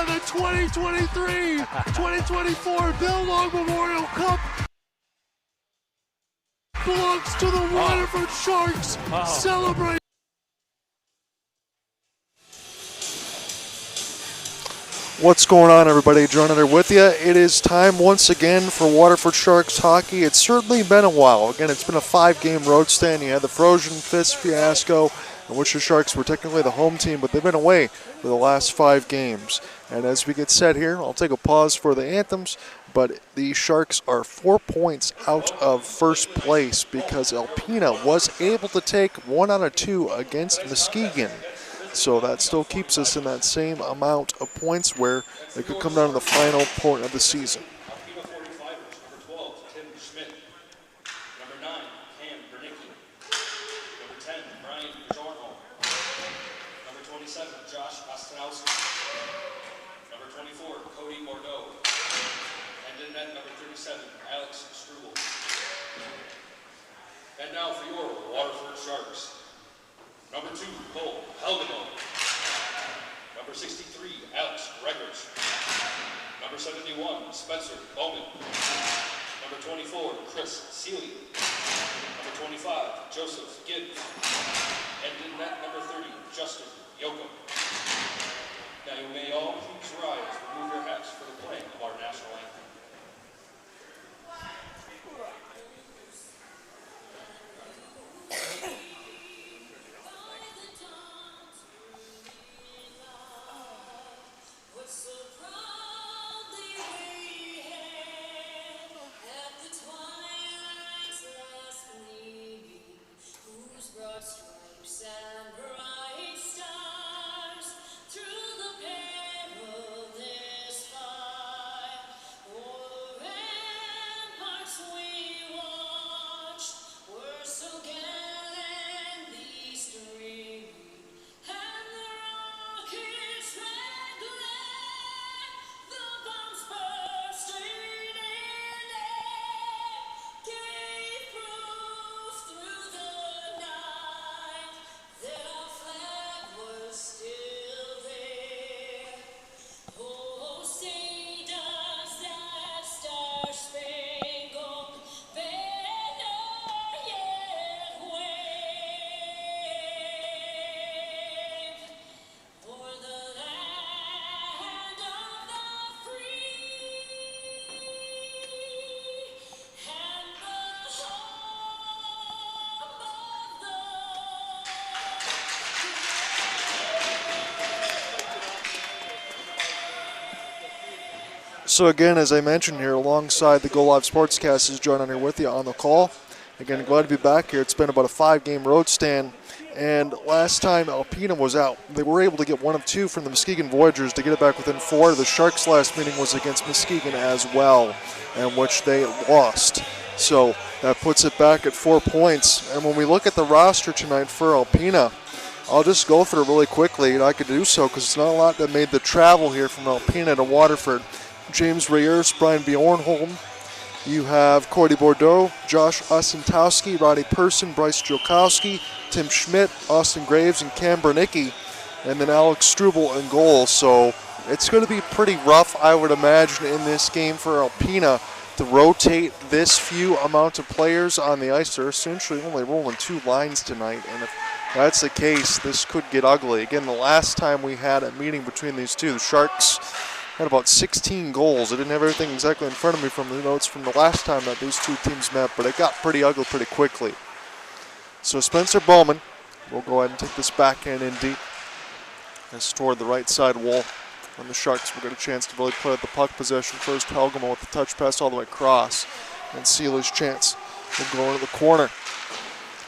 the 2023-2024 Bill Long Memorial Cup belongs to the Waterford Sharks. Celebrate. What's going on, everybody? John Hunter with you. It is time once again for Waterford Sharks hockey. It's certainly been a while. Again, it's been a 5-game road stand. You had the Frozen Fist fiasco, in which the Sharks were technically the home team, but they've been away for the last 5 games. And as we get set here, I'll take a pause for the anthems, but the Sharks are 4 points out of first place because Alpena was able to take 1 out of 2 against Muskegon. So that still keeps us in that same amount of points where it could come down to the final point of the season. Alpena 45ers, number 12, Tim Schmidt. Number 9, Cam Bernicki. Number 10, Brian Jornholm. Number 27, Josh Ostanowski. Number 24, Cody Bordeaux. And in net, number 37, Alex Struble. And now for your Waterford Sharks. Number 2, Cole Helgemo. Number 63, Alex Gregors. Number 71, Spencer Bowman. Number 24, Chris Seeley. Number 25, Joseph Gibbs. And in net, number 30, Justin Yoakum. Now you may all please rise and remove your hats for the playing of our national anthem. So again, as I mentioned here, alongside the Go Live Sportscast is John Hunter with you on the call. Again, glad to be back here. It's been about a 5-game road stand, and last time Alpena was out, they were able to get 1 of 2 from the Muskegon Voyagers to get it back within 4. The Sharks' last meeting was against Muskegon as well, in which they lost. So that puts it back at 4 points. And when we look at the roster tonight for Alpena, I'll just go through it really quickly, and I could do so because it's not a lot that made the travel here from Alpena to Waterford. James Rayers, Brian Bjornholm. You have Cody Bordeaux, Josh Ostentowski, Roddy Person, Bryce Jokowski, Tim Schmidt, Austin Graves, and Cam Bernicki, and then Alex Struble in goal. So it's going to be pretty rough, I would imagine, in this game for Alpena to rotate this few amount of players on the ice. They're essentially only rolling 2 lines tonight, and if that's the case, this could get ugly. Again, the last time we had a meeting between these two, the Sharks had about 16 goals. I didn't have everything exactly in front of me from the notes from the last time that these two teams met, but it got pretty ugly pretty quickly. So Spencer Bowman will go ahead and take this backhand in deep. It's toward the right side wall. And the Sharks will get a chance to really play with the puck possession. First, Helgemo with the touch pass all the way across. And Sealer's chance will go into the corner.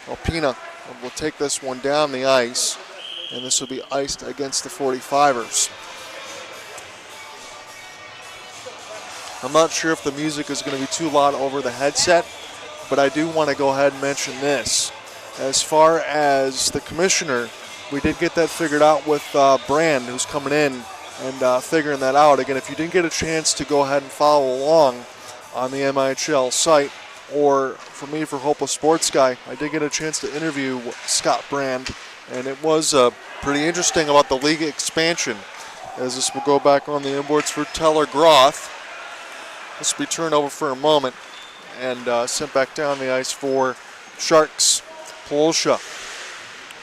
Alpena will take this one down the ice, and this will be iced against the 45ers. I'm not sure if the music is going to be too loud over the headset, but I do want to go ahead and mention this. As far as the commissioner, we did get that figured out with Brand, who's coming in and figuring that out. Again, if you didn't get a chance to go ahead and follow along on the MIHL site, or for me, for Hopeless Sports Guy, I did get a chance to interview Scott Brand, and it was pretty interesting about the league expansion. as this will go back on the inboards for Teller Groth. This will be turned over for a moment and sent back down the ice for Sharks. Polsha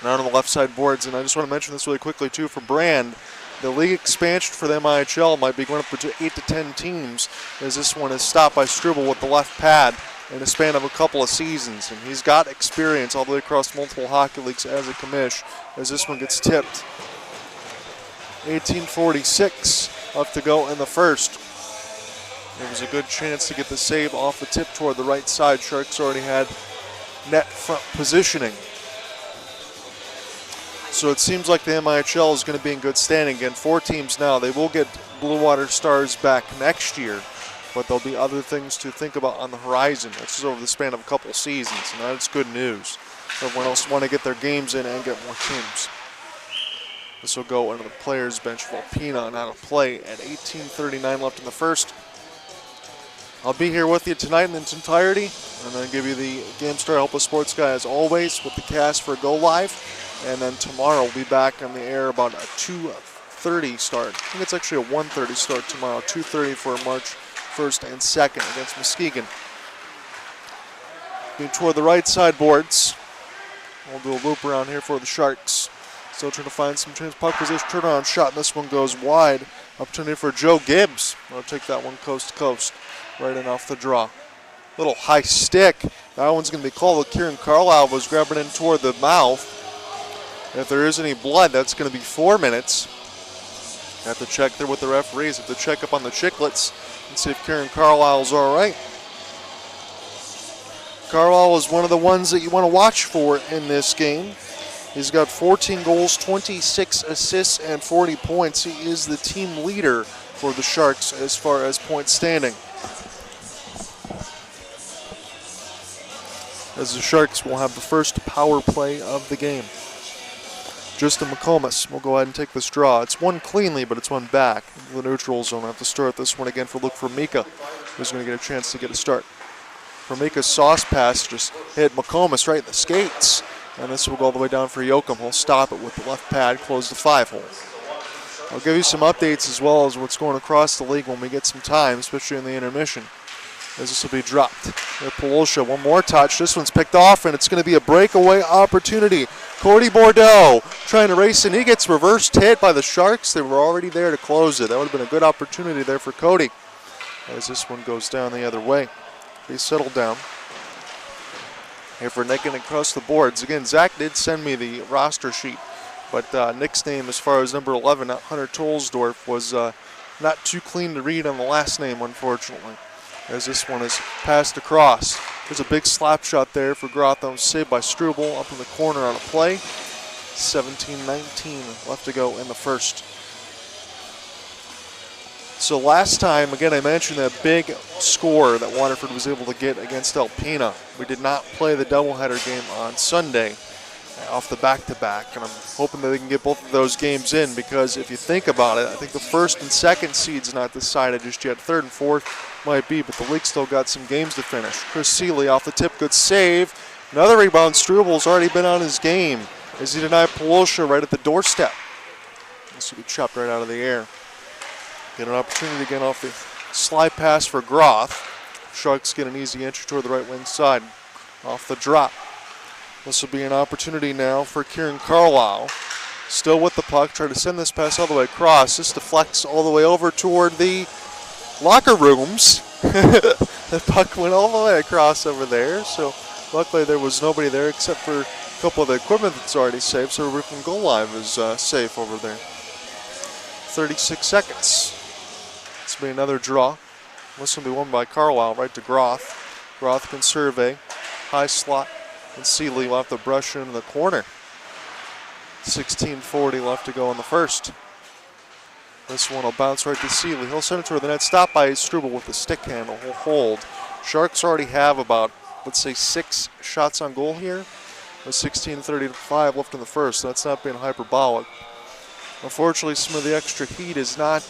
now on the left side boards, and I just want to mention this really quickly too for Brand. The league expansion for the MIHL might be going up to 8 to 10 teams, as this one is stopped by Struble with the left pad in a span of a couple of seasons. And he's got experience all the way across multiple hockey leagues as a commish, as this one gets tipped. 18:46 left to go in the first. There was a good chance to get the save off the tip toward the right side. Sharks already had net front positioning. So it seems like the MIHL is going to be in good standing. Again, 4 teams now. They will get Blue Water Stars back next year, but there'll be other things to think about on the horizon. This is over the span of a couple seasons, and that's good news. Everyone else want to get their games in and get more teams. This will go into the players' bench for Alpena and out of play at 18:39 left in the first. I'll be here with you tonight in its entirety, and then give you the Game Star Help Us Sports Guy as always with the cast for Go Live. And then tomorrow we'll be back on the air about a 2:30 start. I think it's actually a 1:30 start tomorrow, 2:30 for March 1st and 2nd against Muskegon. Being toward the right side boards. We'll do a loop around here for the Sharks. Still trying to find some chance. Puck position, turnaround shot, and this one goes wide. Opportunity for Joe Gibbs. I'll take that one coast to coast, right in off the draw. Little high stick. That one's going to be called. Kieran Carlisle was grabbing in toward the mouth. If there is any blood, that's going to be 4 minutes. Have to check there with the referees. Have to check up on the chicklets and see if Kieran Carlisle's all right. Carlisle is one of the ones that you want to watch for in this game. He's got 14 goals, 26 assists, and 40 points. He is the team leader for the Sharks as far as point standing. As the Sharks will have the first power play of the game. Justin McComas will go ahead and take this draw. It's one cleanly, but it's one back. The neutral zone. I have to start this one again for look for Mika, who's going to get a chance to get a start. For Mika's sauce pass just hit McComas right in the skates. And this will go all the way down for Yoakum. He'll stop it with the left pad, close the 5-hole. I'll give you some updates as well as what's going across the league when we get some time, especially in the intermission, as this will be dropped. Polosha, one more touch. This one's picked off, and it's going to be a breakaway opportunity. Cody Bordeaux trying to race, and he gets reversed hit by the Sharks. They were already there to close it. That would have been a good opportunity there for Cody, as this one goes down the other way. He settled down. Here for Nick and across the boards. Again, Zach did send me the roster sheet, but Nick's name as far as number 11, Hunter Tolsdorf, was not too clean to read on the last name, unfortunately, as this one is passed across. There's a big slap shot there for Groth. That was saved by Struble up in the corner on a play. 17-19 left to go in the first. So last time, again, I mentioned that big score that Waterford was able to get against Alpena. We did not play the doubleheader game on Sunday off the back-to-back, and I'm hoping that they can get both of those games in, because if you think about it, I think the first and second seed's not decided just yet. Third and fourth might be, but the league still got some games to finish. Chris Seeley off the tip, good save. Another rebound. Strubel's already been on his game as he denied Polosha right at the doorstep. This will be chopped right out of the air. Get an opportunity again off the slide pass for Groth. Sharks get an easy entry toward the right wing side off the drop. This will be an opportunity now for Kieran Carlisle. Still with the puck, try to send this pass all the way across. This deflects all the way over toward the locker rooms. The puck went all the way across over there, so luckily there was nobody there except for a couple of the equipment that's already safe, so Rick from Go Live is safe over there. 36 seconds. This will be another draw. This will be won by Carlisle right to Groth. Groth can survey. High slot. And Seeley will have to brush into the corner. 16:40 left to go in the first. This one will bounce right to Seeley. He'll send it toward the net. Stopped by Struble with the stick handle. He'll hold. Sharks already have about, let's say, 6 shots on goal here. With 16:35 left in the first. So that's not being hyperbolic. Unfortunately, some of the extra heat is not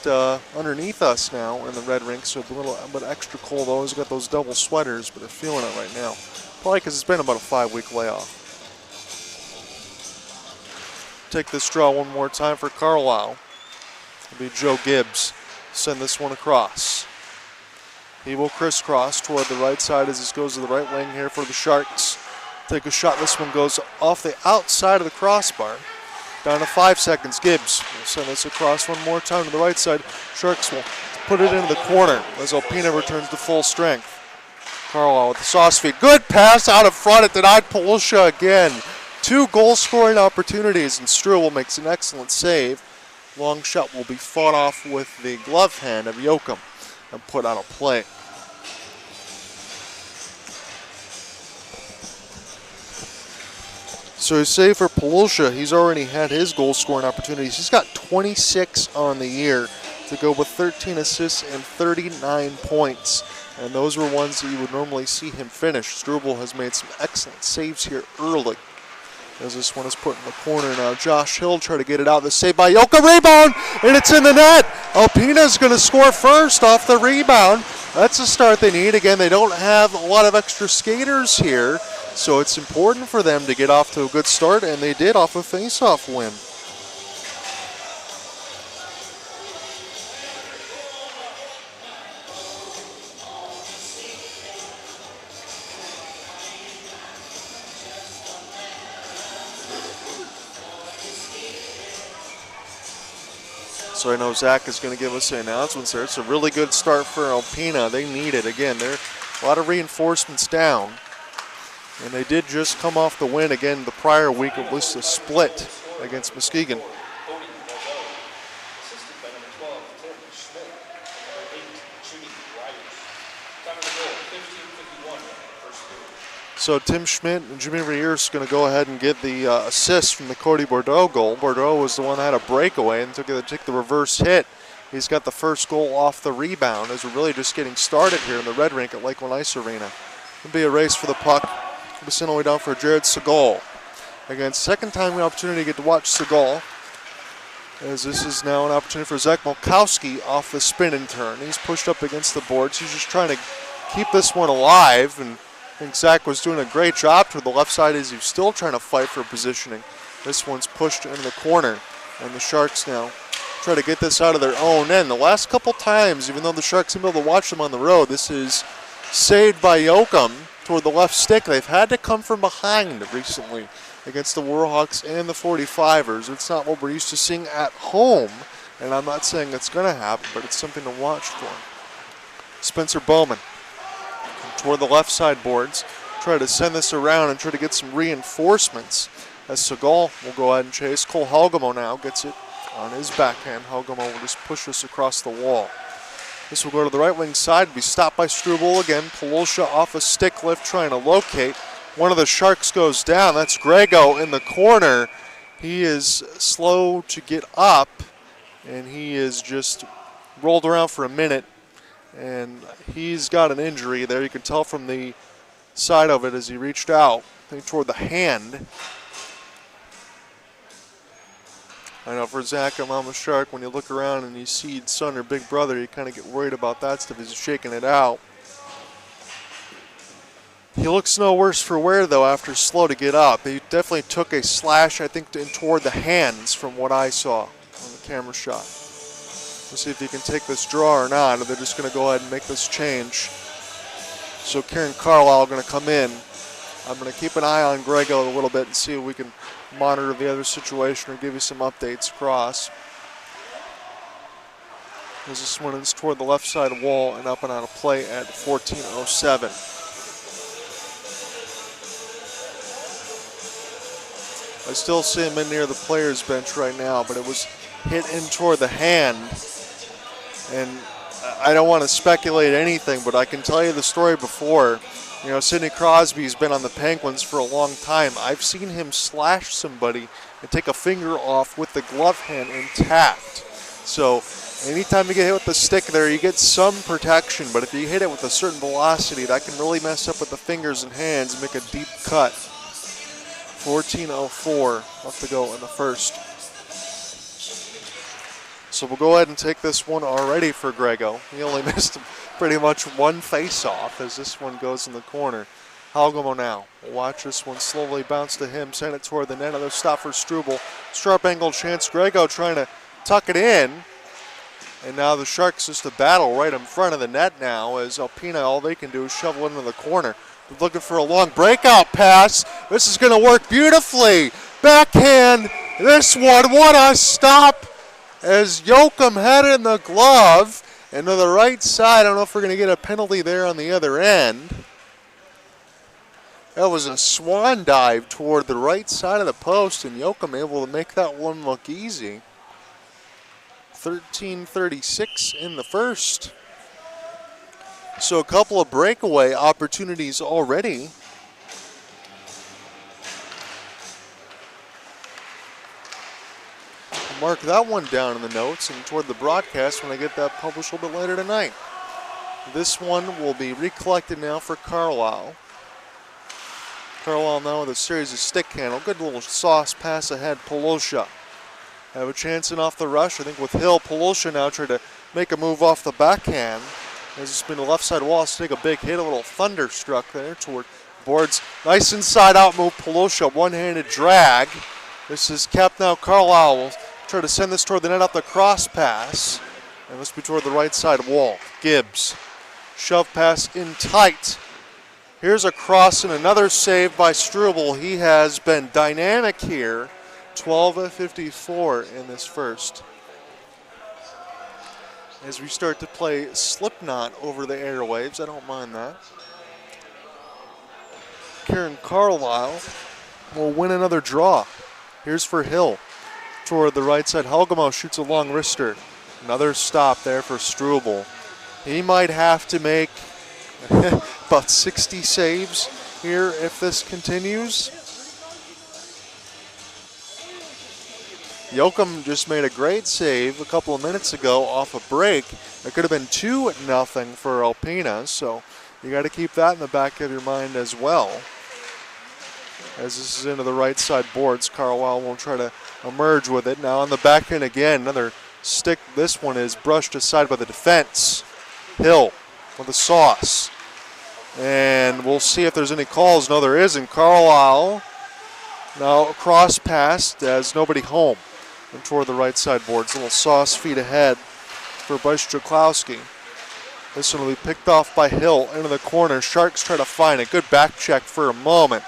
underneath us now in the red rink, so a little bit extra cold. Always got those double sweaters, but they're feeling it right now. Probably because it's been about a 5-week layoff. Take this draw one more time for Carlisle. It'll be Joe Gibbs. Send this one across. He will crisscross toward the right side as this goes to the right wing here for the Sharks. Take a shot. This one goes off the outside of the crossbar. Down to 5 seconds. Gibbs will send this across one more time to the right side. Sharks will put it into the corner as Alpena returns to full strength. Carlisle with the sauce feed. Good pass out of front. It denied Polusha again. 2 goal-scoring opportunities, and Struble makes an excellent save. Long shot will be fought off with the glove hand of Yoakum and put on a play. So save for Polusha. He's already had his goal-scoring opportunities. He's got 26 on the year to go with 13 assists and 39 points. And those were ones that you would normally see him finish. Struble has made some excellent saves here early. As this one is put in the corner now. Josh Hill try to get it out. The save by Yoakum. Rebound, and it's in the net. Alpena's going to score first off the rebound. That's the start they need. Again, they don't have a lot of extra skaters here, so it's important for them to get off to a good start, and they did off a face-off win. So I know Zach is going to give us the announcements there. It's a really good start for Alpena. They need it. Again, there are a lot of reinforcements down. And they did just come off the win again the prior week. It was a split against Muskegon. So Tim Schmidt and Jimmy Riers going to go ahead and get the assist from the Cody Bordeaux goal. Bordeaux was the one that had a breakaway and took the reverse hit. He's got the first goal off the rebound as we're really just getting started here in the Red Rink at Lakeland Ice Arena. It'll be a race for the puck. We'll be sent all the way down for Jared Segal. Again, second time an opportunity to get to watch Segal, as this is now an opportunity for Zach Molkowski off the spin and turn. He's pushed up against the boards. He's just trying to keep this one alive, and I think Zach was doing a great job to the left side as he's still trying to fight for positioning. This one's pushed into the corner, and the Sharks now try to get this out of their own end. The last couple times, even though the Sharks have been able to watch them on the road, this is saved by Yoakum toward the left stick. They've had to come from behind recently against the Warhawks and the 45ers. It's not what we're used to seeing at home, and I'm not saying it's going to happen, but it's something to watch for. Spencer Bowman toward the left side boards, try to send this around and try to get some reinforcements as Segal will go ahead and chase. Cole Helgamo now gets it on his backhand. Helgamo will just push this across the wall. This will go to the right wing side, be stopped by Struble again. Polusha off a stick lift trying to locate. One of the Sharks goes down. That's Grego in the corner. He is slow to get up, and he is just rolled around for a minute. And he's got an injury there. You can tell from the side of it as he reached out, I think toward the hand. I know for Zach and Mama Shark, when you look around and you see son or big brother, you kind of get worried about that stuff. He's shaking it out. He looks no worse for wear, though, after slow to get up. He definitely took a slash, I think, toward the hands from what I saw on the camera shot. We'll see if he can take this draw or not, or they're just going to go ahead and make this change. So Kieran Carlisle going to come in. I'm going to keep an eye on Grego a little bit and see if we can monitor the other situation or give you some updates across. As this one is toward the left side wall and up and on a play at 14:07. I still see him in near the players' bench right now, but it was hit in toward the hand. And I don't want to speculate anything, but I can tell you the story before. You know, Sidney Crosby's been on the Penguins for a long time. I've seen him slash somebody and take a finger off with the glove hand intact. So anytime you get hit with the stick there, you get some protection, but if you hit it with a certain velocity, that can really mess up with the fingers and hands and make a deep cut. 14:04 left to go in the first. So we'll go ahead and take this one already for Grego. He only missed pretty much one face-off as this one goes in the corner. Helgamo now. We'll watch this one slowly bounce to him, send it toward the net. Another stop for Struble. Sharp angle chance. Grego trying to tuck it in. And now the Sharks just a battle right in front of the net now as Alpena, all they can do is shovel into the corner. They're looking for a long breakout pass. This is going to work beautifully. Backhand, this one, what a stop as Yoakum had it in the glove. And to the right side, I don't know if we're going to get a penalty there on the other end. That was a swan dive toward the right side of the post, and Yoakum able to make that one look easy. 13:36 in the first. So a couple of breakaway opportunities already. I'll mark that one down in the notes and toward the broadcast when I get that published a little bit later tonight. This one will be recollected now for Carlisle. Carlisle now with a series of stick handle. Good little sauce pass ahead, Polosha. Have a chance in off the rush. I think with Hill, Polosha now trying to make a move off the backhand. Has just been the left side wall, so take a big hit, a little thunderstruck there toward boards. Nice inside out move, Polosha, one-handed drag. This is kept now. Carlisle will try to send this toward the net up the cross pass. And this be toward the right side wall. Gibbs, shove pass in tight. Here's a cross and another save by Struble. He has been dynamic here. 12 of 54 in this first. As we start to play Slipknot over the airwaves, I don't mind that. Karen Carlisle will win another draw. Here's for Hill. Toward the right side, Helgamo shoots a long wrister. Another stop there for Struble. He might have to make about 60 saves here if this continues. Yoakum just made a great save a couple of minutes ago off a break. It could have been 2-0 for Alpena, so you got to keep that in the back of your mind as well. As this is into the right side boards, Carlisle will try to emerge with it. Now on the back end again, another stick. This one is brushed aside by the defense. Hill with the sauce. And we'll see if there's any calls. No, there isn't. Carlisle now cross passed as nobody home. And toward the right side boards. A little sauce feet ahead for Bryce Joklowski. This one will be picked off by Hill into the corner. Sharks try to find a good back check for a moment.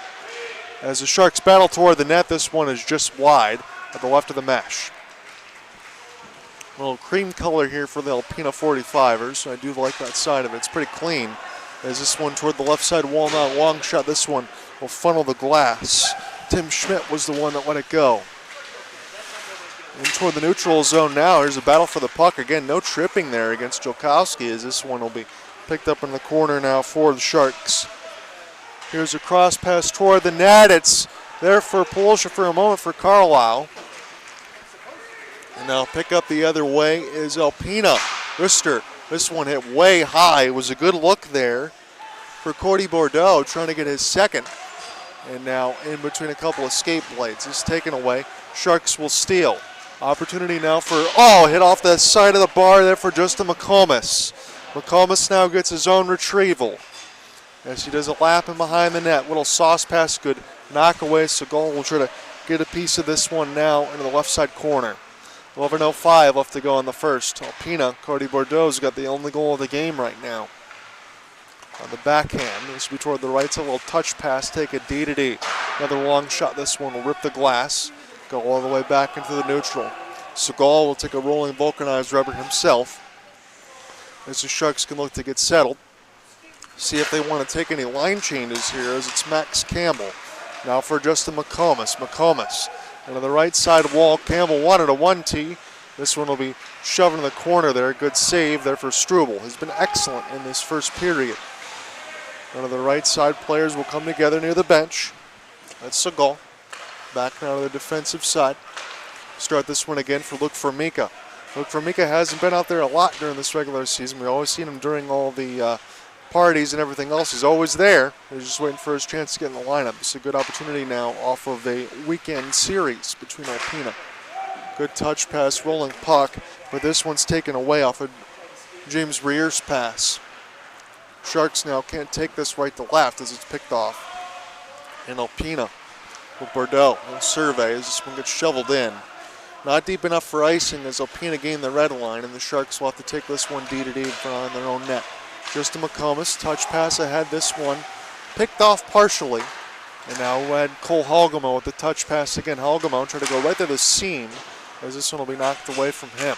As the Sharks battle toward the net, this one is just wide at the left of the mesh. A little cream color here for the Alpena 45ers. I do like that side of it. It's pretty clean. As this one toward the left side wall, now long shot. This one will funnel the glass. Tim Schmidt was the one that let it go. And toward the neutral zone now. Here's a battle for the puck. Again, no tripping there against Joukowski as this one will be picked up in the corner now for the Sharks. Here's a cross pass toward the net. It's there for Polosha for a moment for Carlisle. And now pick up the other way is Alpena. Rister, this one hit way high. It was a good look there for Cody Bordeaux trying to get his second. And now in between a couple of skate blades. It's taken away. Sharks will steal. Opportunity now for, hit off the side of the bar there for Justin McComas. McComas now gets his own retrieval. As he does a lap in behind the net. Little sauce pass, good knock away. Segal will try to get a piece of this one now into the left side corner. 11:05 left to go in the first. Alpena, Cody Bordeaux's got the only goal of the game right now. On the backhand, this will be toward the right side, a little touch pass, take a D-to-D. Another long shot, this one will rip the glass, go all the way back into the neutral. Segal will take a rolling vulcanized rubber himself. As the Sharks can look to get settled. See if they want to take any line changes here as it's Max Campbell. Now for Justin McComas. McComas into the right side wall. Campbell wanted a 1-T. This one will be shoved in the corner there. Good save there for Struble. He's been excellent in this first period. One of the right side players will come together near the bench. That's Segal. Back now to the defensive side. Start this one again for Luke Formica. Luke Formica hasn't been out there a lot during this regular season. We've always seen him during all the parties and everything else. He's always there. He's just waiting for his chance to get in the lineup. It's a good opportunity now off of a weekend series between Alpena. Good touch pass, rolling puck, but this one's taken away off of James Rear's pass. Sharks now can't take this right to left as it's picked off. And Alpena with Bordeaux will survey as this one gets shoveled in. Not deep enough for icing as Alpena gained the red line, and the Sharks will have to take this one D-to-D on their own net. Justin McComas, touch pass ahead, this one picked off partially. And now we had Cole Halgamo with the touch pass again. Halgamo trying to go right to the seam as this one will be knocked away from him.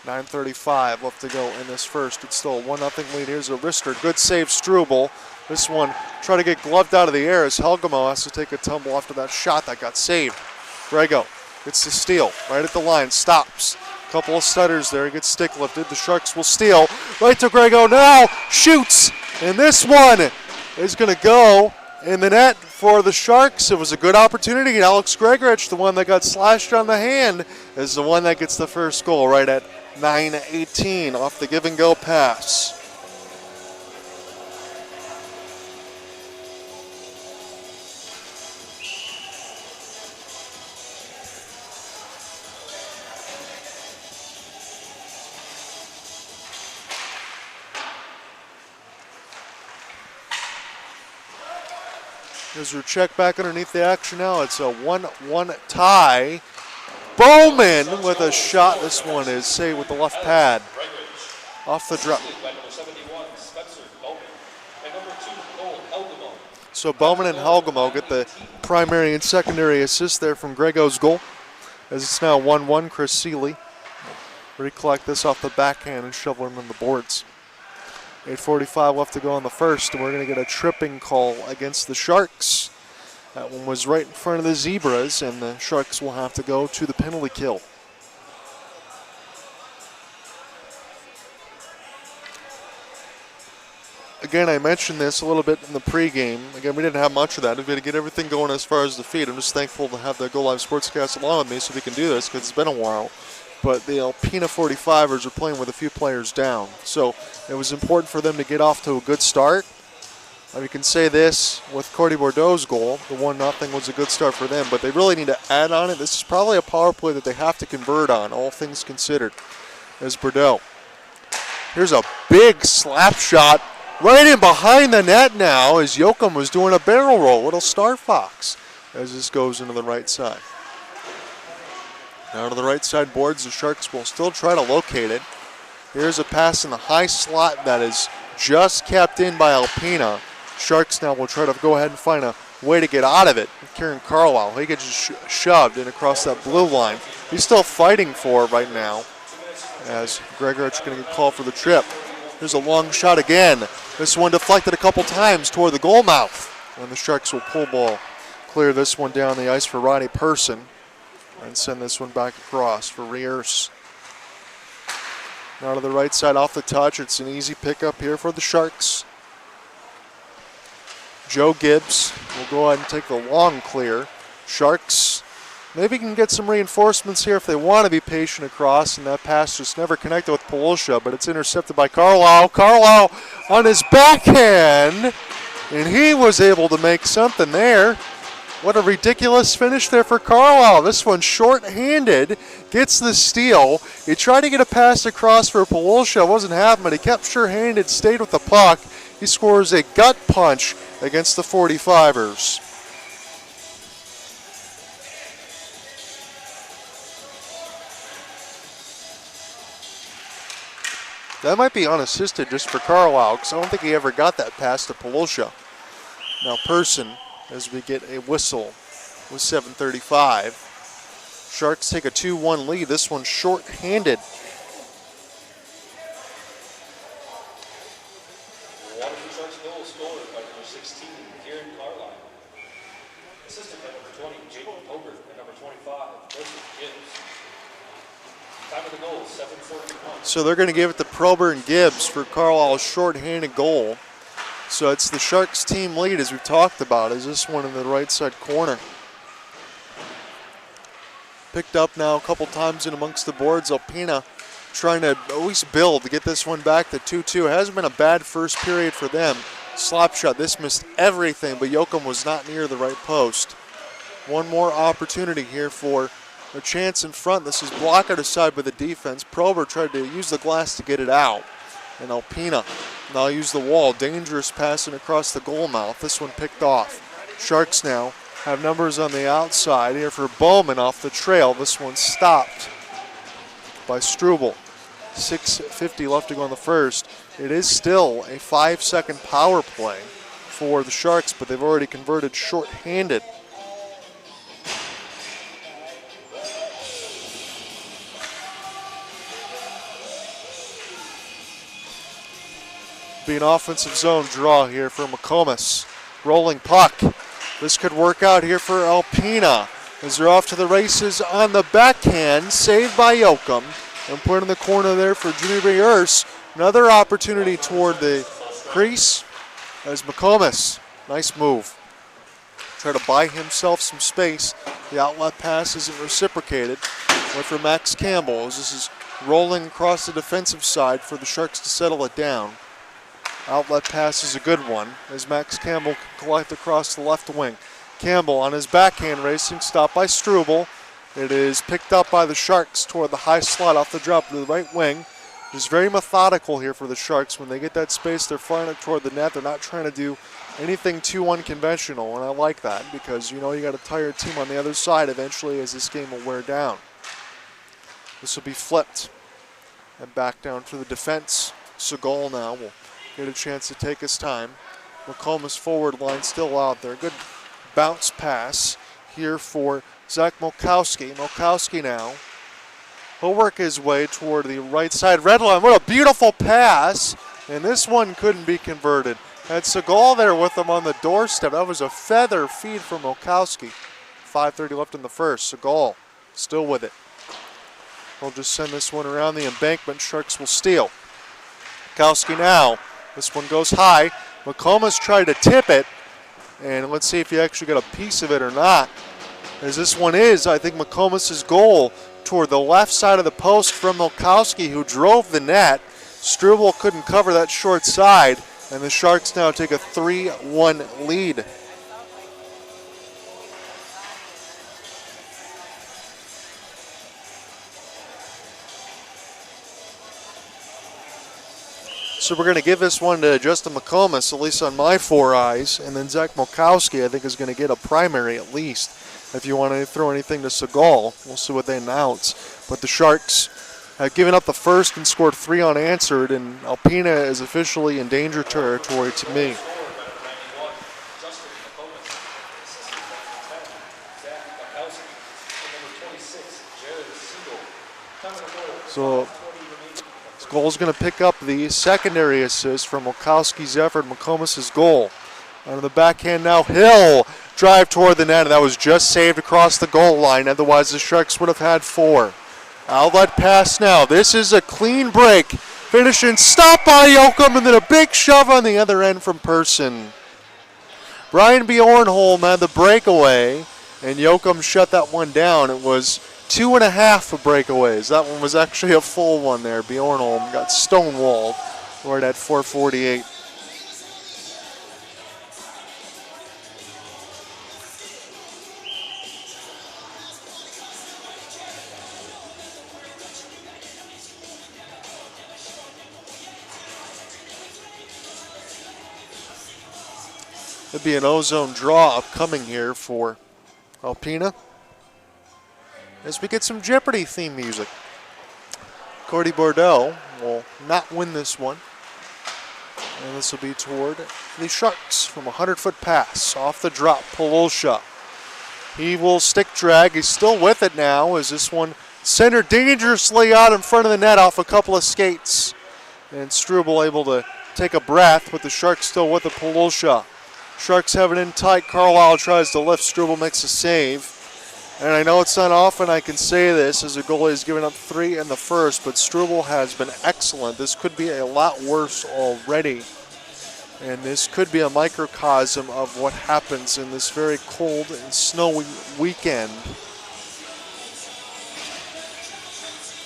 9:35 left to go in this first. It's still a 1-0 lead. Here's a wrister. Good save, Struble. This one try to get gloved out of the air as Halgamo has to take a tumble after that shot that got saved. Grego gets the steal right at the line. Stops. Couple of stutters there. He gets stick lifted. The Sharks will steal. Right to Grego now. Shoots. And this one is going to go in the net for the Sharks. It was a good opportunity. And Alex Gregorich, the one that got slashed on the hand, is the one that gets the first goal right at 9:18 off the give-and-go pass. Here's your check back underneath the action now. It's a 1-1 tie. Bowman with a shot. This one is saved with the left pad. Off the drop. So Bowman and Halgamo get the primary and secondary assist there from Grego's goal. As it's now 1-1, Chris Seeley recollect this off the backhand and shovel him on the boards. 8:45 left to go in the first, and we're going to get a tripping call against the Sharks. That one was right in front of the Zebras, and the Sharks will have to go to the penalty kill. Again, I mentioned this a little bit in the pregame. Again, we didn't have much of that. We're going to get everything going as far as the feed. I'm just thankful to have the Go Live Sportscast along with me so we can do this because it's been a while. But the Alpena 45ers are playing with a few players down. So it was important for them to get off to a good start. You can say this with Cordy Bordeaux's goal. The 1-0 was a good start for them, but they really need to add on it. This is probably a power play that they have to convert on, all things considered, as Bordeaux. Here's a big slap shot right in behind the net now as Yoakum was doing a barrel roll. Little Star Fox as this goes into the right side. Now to the right side boards, the Sharks will still try to locate it. Here's a pass in the high slot that is just kept in by Alpena. Sharks now will try to go ahead and find a way to get out of it. Kieran Carlisle, he gets just shoved in across that blue line. He's still fighting for it right now as Gregorich's going to get called for the trip. Here's a long shot again. This one deflected a couple times toward the goal mouth. And the Sharks will pull ball, clear this one down the ice for Rodney Person and send this one back across for Reers. Now to the right side off the touch. It's an easy pickup here for the Sharks. Joe Gibbs will go ahead and take the long clear. Sharks maybe can get some reinforcements here if they want to be patient across, and that pass just never connected with Polosha, but it's intercepted by Carlisle. Carlisle on his backhand, and he was able to make something there. What a ridiculous finish there for Carlisle. This one short-handed, gets the steal. He tried to get a pass across for Polosha. Wasn't happening, but he kept sure-handed, stayed with the puck. He scores a gut punch against the 45ers. That might be unassisted just for Carlisle because I don't think he ever got that pass to Polosha. Now Person, as we get a whistle with 7:35. Sharks take a 2-1 lead. This one short-handed. Waterford Sharks goal scored by number 16, Kieran Carlisle. Assisted by number 20, Jacob Hogarth, and number 25, Joseph Gibbs. Time of the goal, 7:41. So they're going to give it to Prober and Gibbs for Carlisle's short-handed goal. So it's the Sharks team lead, as we've talked about, is this one in the right side corner. Picked up now a couple times in amongst the boards. Alpena trying to at least build to get this one back to 2-2. It hasn't been a bad first period for them. Slap shot, this missed everything, but Yoakum was not near the right post. One more opportunity here for a chance in front. This is blocked aside by the defense. Prober tried to use the glass to get it out. And Alpena now use the wall. Dangerous passing across the goal mouth. This one picked off. Sharks now have numbers on the outside here for Bowman off the trail. This one stopped by Struble. 6:50 left to go in the first. It is still a 5-second power play for the Sharks, but they've already converted shorthanded. Be an offensive zone draw here for McComas. Rolling puck. This could work out here for Alpena as they're off to the races on the backhand. Saved by Yoakum and put in the corner there for Jimmy Bayers. Another opportunity toward the crease as McComas. Nice move. Try to buy himself some space. The outlet pass isn't reciprocated. Went for Max Campbell as this is rolling across the defensive side for the Sharks to settle it down. Outlet pass is a good one as Max Campbell can collect across the left wing. Campbell on his backhand racing, stopped by Struble. It is picked up by the Sharks toward the high slot off the drop to the right wing. It's very methodical here for the Sharks. When they get that space, they're firing it toward the net. They're not trying to do anything too unconventional, and I like that because you know you got a tired team on the other side eventually as this game will wear down. This will be flipped and back down to the defense. Segal now will get a chance to take his time. McComas forward line still out there. Good bounce pass here for Zach Molkowski. Molkowski now. He'll work his way toward the right side red line. What a beautiful pass. And this one couldn't be converted. Had Segal there with him on the doorstep. That was a feather feed from Molkowski. 5:30 left in the first. Segal still with it. He'll just send this one around the embankment. Sharks will steal. Molkowski now. This one goes high. McComas tried to tip it. And let's see if he actually got a piece of it or not. As this one is, I think, McComas' goal toward the left side of the post from Molkowski, who drove the net. Struble couldn't cover that short side, and the Sharks now take a 3-1 lead. So we're going to give this one to Justin McComas, at least on my four eyes, and then Zach Molkowski I think is going to get a primary at least. If you want to throw anything to Segal, we'll see what they announce. But the Sharks have given up the first and scored 3 unanswered, and Alpena is officially in danger territory to me. So Segal's going to pick up the secondary assist from Molkowski's effort, McComas' goal. On the backhand now, Hill drive toward the net, and that was just saved across the goal line. Otherwise, the Sharks would have had 4. Outlet pass now. This is a clean break. Finishing stop by Yoakum, and then a big shove on the other end from Person. Brian Bjornholm had the breakaway, and Yoakum shut that one down. It was 2.5 breakaways. That one was actually a full one there. Bjornholm got stonewalled right at 4:48. It'd be an ozone draw upcoming here for Alpena as we get some Jeopardy theme music. Cody Bordeaux will not win this one. And this will be toward the Sharks from a 100-foot pass. Off the drop, Polosha. He will stick drag. He's still with it now as this one centered dangerously out in front of the net off a couple of skates. And Struble able to take a breath with the Sharks still with it, Polosha. Sharks have it in tight. Carlisle tries to lift. Struble makes a save. And I know it's not often I can say this as a goalie has given up 3 in the first, but Struble has been excellent. This could be a lot worse already. And this could be a microcosm of what happens in this very cold and snowy weekend.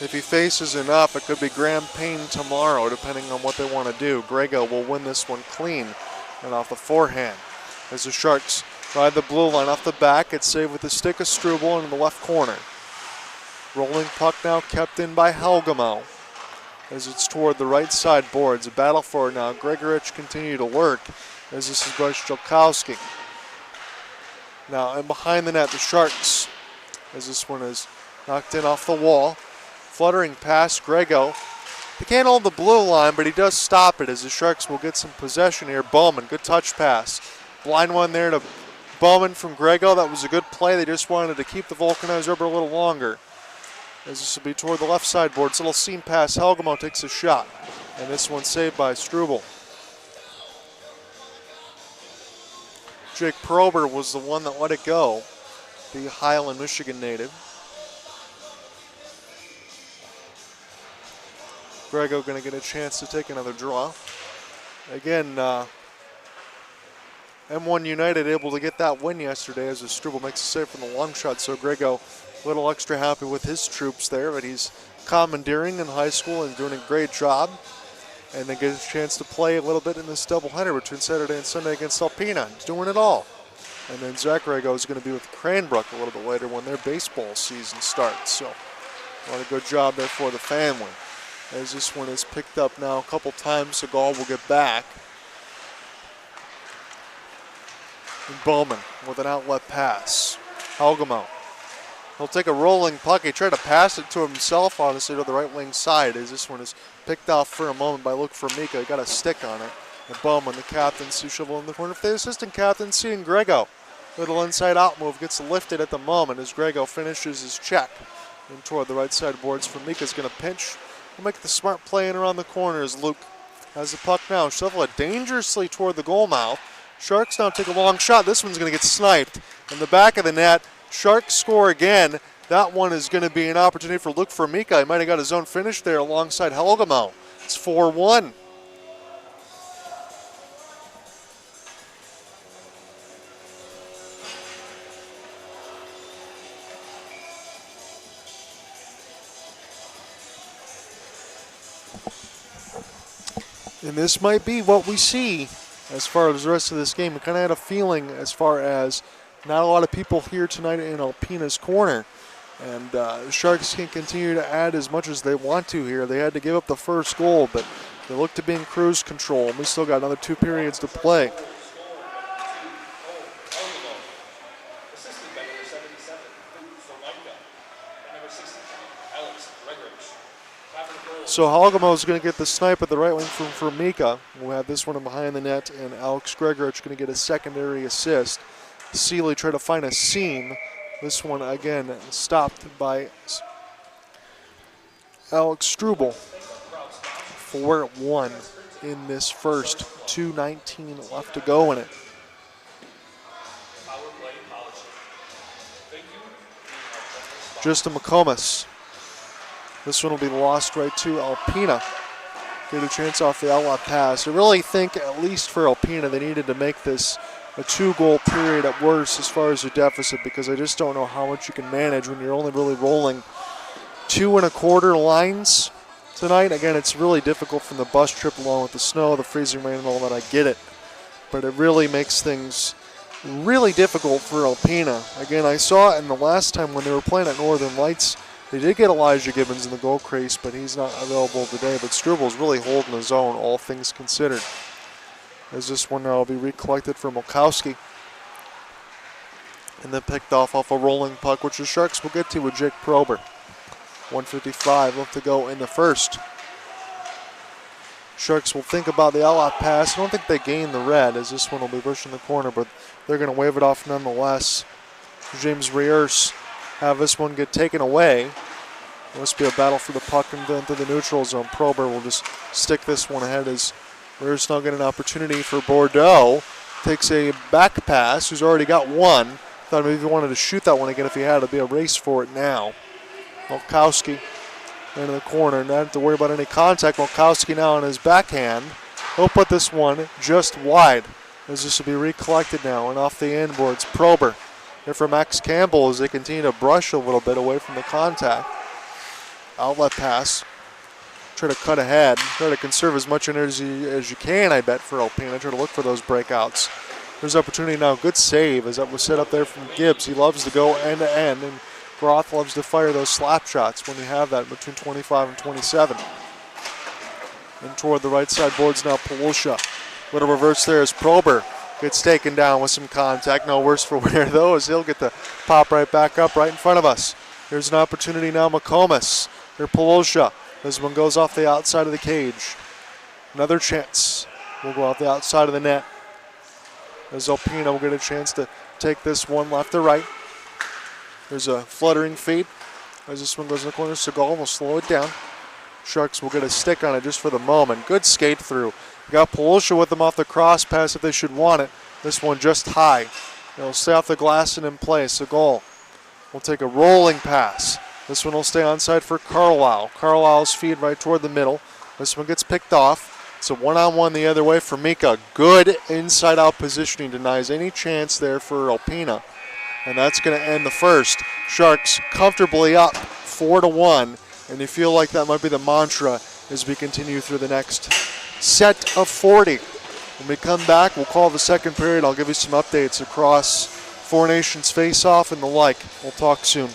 If he faces enough, it could be Graham Payne tomorrow, depending on what they want to do. Grego will win this one clean and off the forehand. As the Sharks ride the blue line off the back, it's saved with the stick of Struble in the left corner. Rolling puck now kept in by Helgamo as it's toward the right side boards. A battle for it now. Gregorich continue to work as this is Bryce Jolkowski. Now, and behind the net, the Sharks, as this one is knocked in off the wall. Fluttering pass, Grego. He can't hold the blue line, but he does stop it as the Sharks will get some possession here. Bowman, good touch pass. Blind one there to Bowman from Grego. That was a good play. They just wanted to keep the vulcanized rubber a little longer. As this will be toward the left side boards. Little seam pass. Helgamo takes a shot. And this one saved by Struble. Jake Prober was the one that let it go. The Highland, Michigan native. Grego going to get a chance to take another draw. Again, M1 United able to get that win yesterday as Struble makes a save from the long shot. So Grego a little extra happy with his troops there, but he's commandeering in high school and doing a great job. And then gets a chance to play a little bit in this doubleheader between Saturday and Sunday against Alpena. He's doing it all. And then Zach Grego is going to be with Cranbrook a little bit later when their baseball season starts. So what a good job there for the family. As this one is picked up now a couple times, Segal will get back. And Bowman with an outlet pass. Helgamo. He'll take a rolling puck. He tried to pass it to himself, honestly, to the right wing side as this one is picked off for a moment by Luke Formica. He got a stick on it. And Bowman, the captaincy, shovel in the corner for the assistant captaincy, and Grego. Little inside out move gets lifted at the moment as Grego finishes his check. And toward the right side boards, Formica's going to pinch. We'll make the smart play in around the corner as Luke has the puck now. Shovel it dangerously toward the goal mouth. Sharks now take a long shot. This one's going to get sniped in the back of the net. Sharks score again. That one is going to be an opportunity for Luke Formica. He might have got his own finish there alongside Helgamo. It's 4-1. And this might be what we see as far as the rest of this game. We kind of had a feeling as far as not a lot of people here tonight in Alpena's corner. And the Sharks can continue to add as much as they want to here. They had to give up the first goal, but they look to be in cruise control. And we still got another 2 periods to play. So Helgamo is going to get the snipe at the right wing from Formica. We'll have this one behind the net, and Alex Gregorich going to get a secondary assist. Seeley tried to find a seam. This one, again, stopped by Alex Struble. 4-1 in this first. 2:19 left to go in it. Just a McComas. This one will be lost right to Alpena. Get a chance off the outlet pass. I really think, at least for Alpena, they needed to make this a 2-goal period at worst as far as your deficit, because I just don't know how much you can manage when you're only really rolling 2 1/4 lines tonight. Again, it's really difficult from the bus trip along with the snow, the freezing rain and all that. I get it. But it really makes things really difficult for Alpena. Again, I saw it in the last time when they were playing at Northern Lights. They did get Elijah Gibbons in the goal crease, but he's not available today. But Struble's really holding his own, all things considered. As this one now will be recollected from Olkowski. And then picked off a rolling puck, which the Sharks will get to with Jake Prober. 1:55 left to go in the first. Sharks will think about the outlet pass. I don't think they gain the red, as this one will be pushing the corner, but they're going to wave it off nonetheless. James Riers have this one get taken away. It must be a battle for the puck and then to the neutral zone. Prober will just stick this one ahead as Riers now get an opportunity for Bordeaux. Takes a back pass, who's already got one. Thought maybe he wanted to shoot that one again if he had. It'd be a race for it now. Olkowski into the corner. Not have to worry about any contact. Olkowski now on his backhand. He'll put this one just wide, as this will be recollected now. And off the inboards, Prober. Here for Max Campbell as they continue to brush a little bit away from the contact. Outlet pass. Try to cut ahead. Try to conserve as much energy as you can, I bet, for Alpena. Try to look for those breakouts. There's opportunity now. Good save as that was set up there from Gibbs. He loves to go end to end, and Groth loves to fire those slap shots when you have that between 25 and 27. And toward the right side boards now, Polosha. Little reverse there is Prober. Gets taken down with some contact. No worse for wear, though, as he'll get the pop right back up right in front of us. Here's an opportunity now, McComas. Here, Polosha. This one goes off the outside of the cage. Another chance. We'll go off the outside of the net. As Alpena will get a chance to take this one left or right. There's a fluttering feed. As this one goes in the corner, Segal will slow it down. Sharks will get a stick on it just for the moment. Good skate through. Got Polosha with them off the cross pass if they should want it. This one just high. It'll stay off the glass and in play. Segal will take a rolling pass. This one will stay onside for Carlisle. Carlisle's feed right toward the middle. This one gets picked off. It's a one-on-one the other way for Mika. Good inside-out positioning. Denies any chance there for Alpena. And that's going to end the first. Sharks comfortably up 4-1. And you feel like that might be the mantra as we continue through the next set of 40. When we come back, we'll call the second period. I'll give you some updates across Four Nations face-off and the like. We'll talk soon.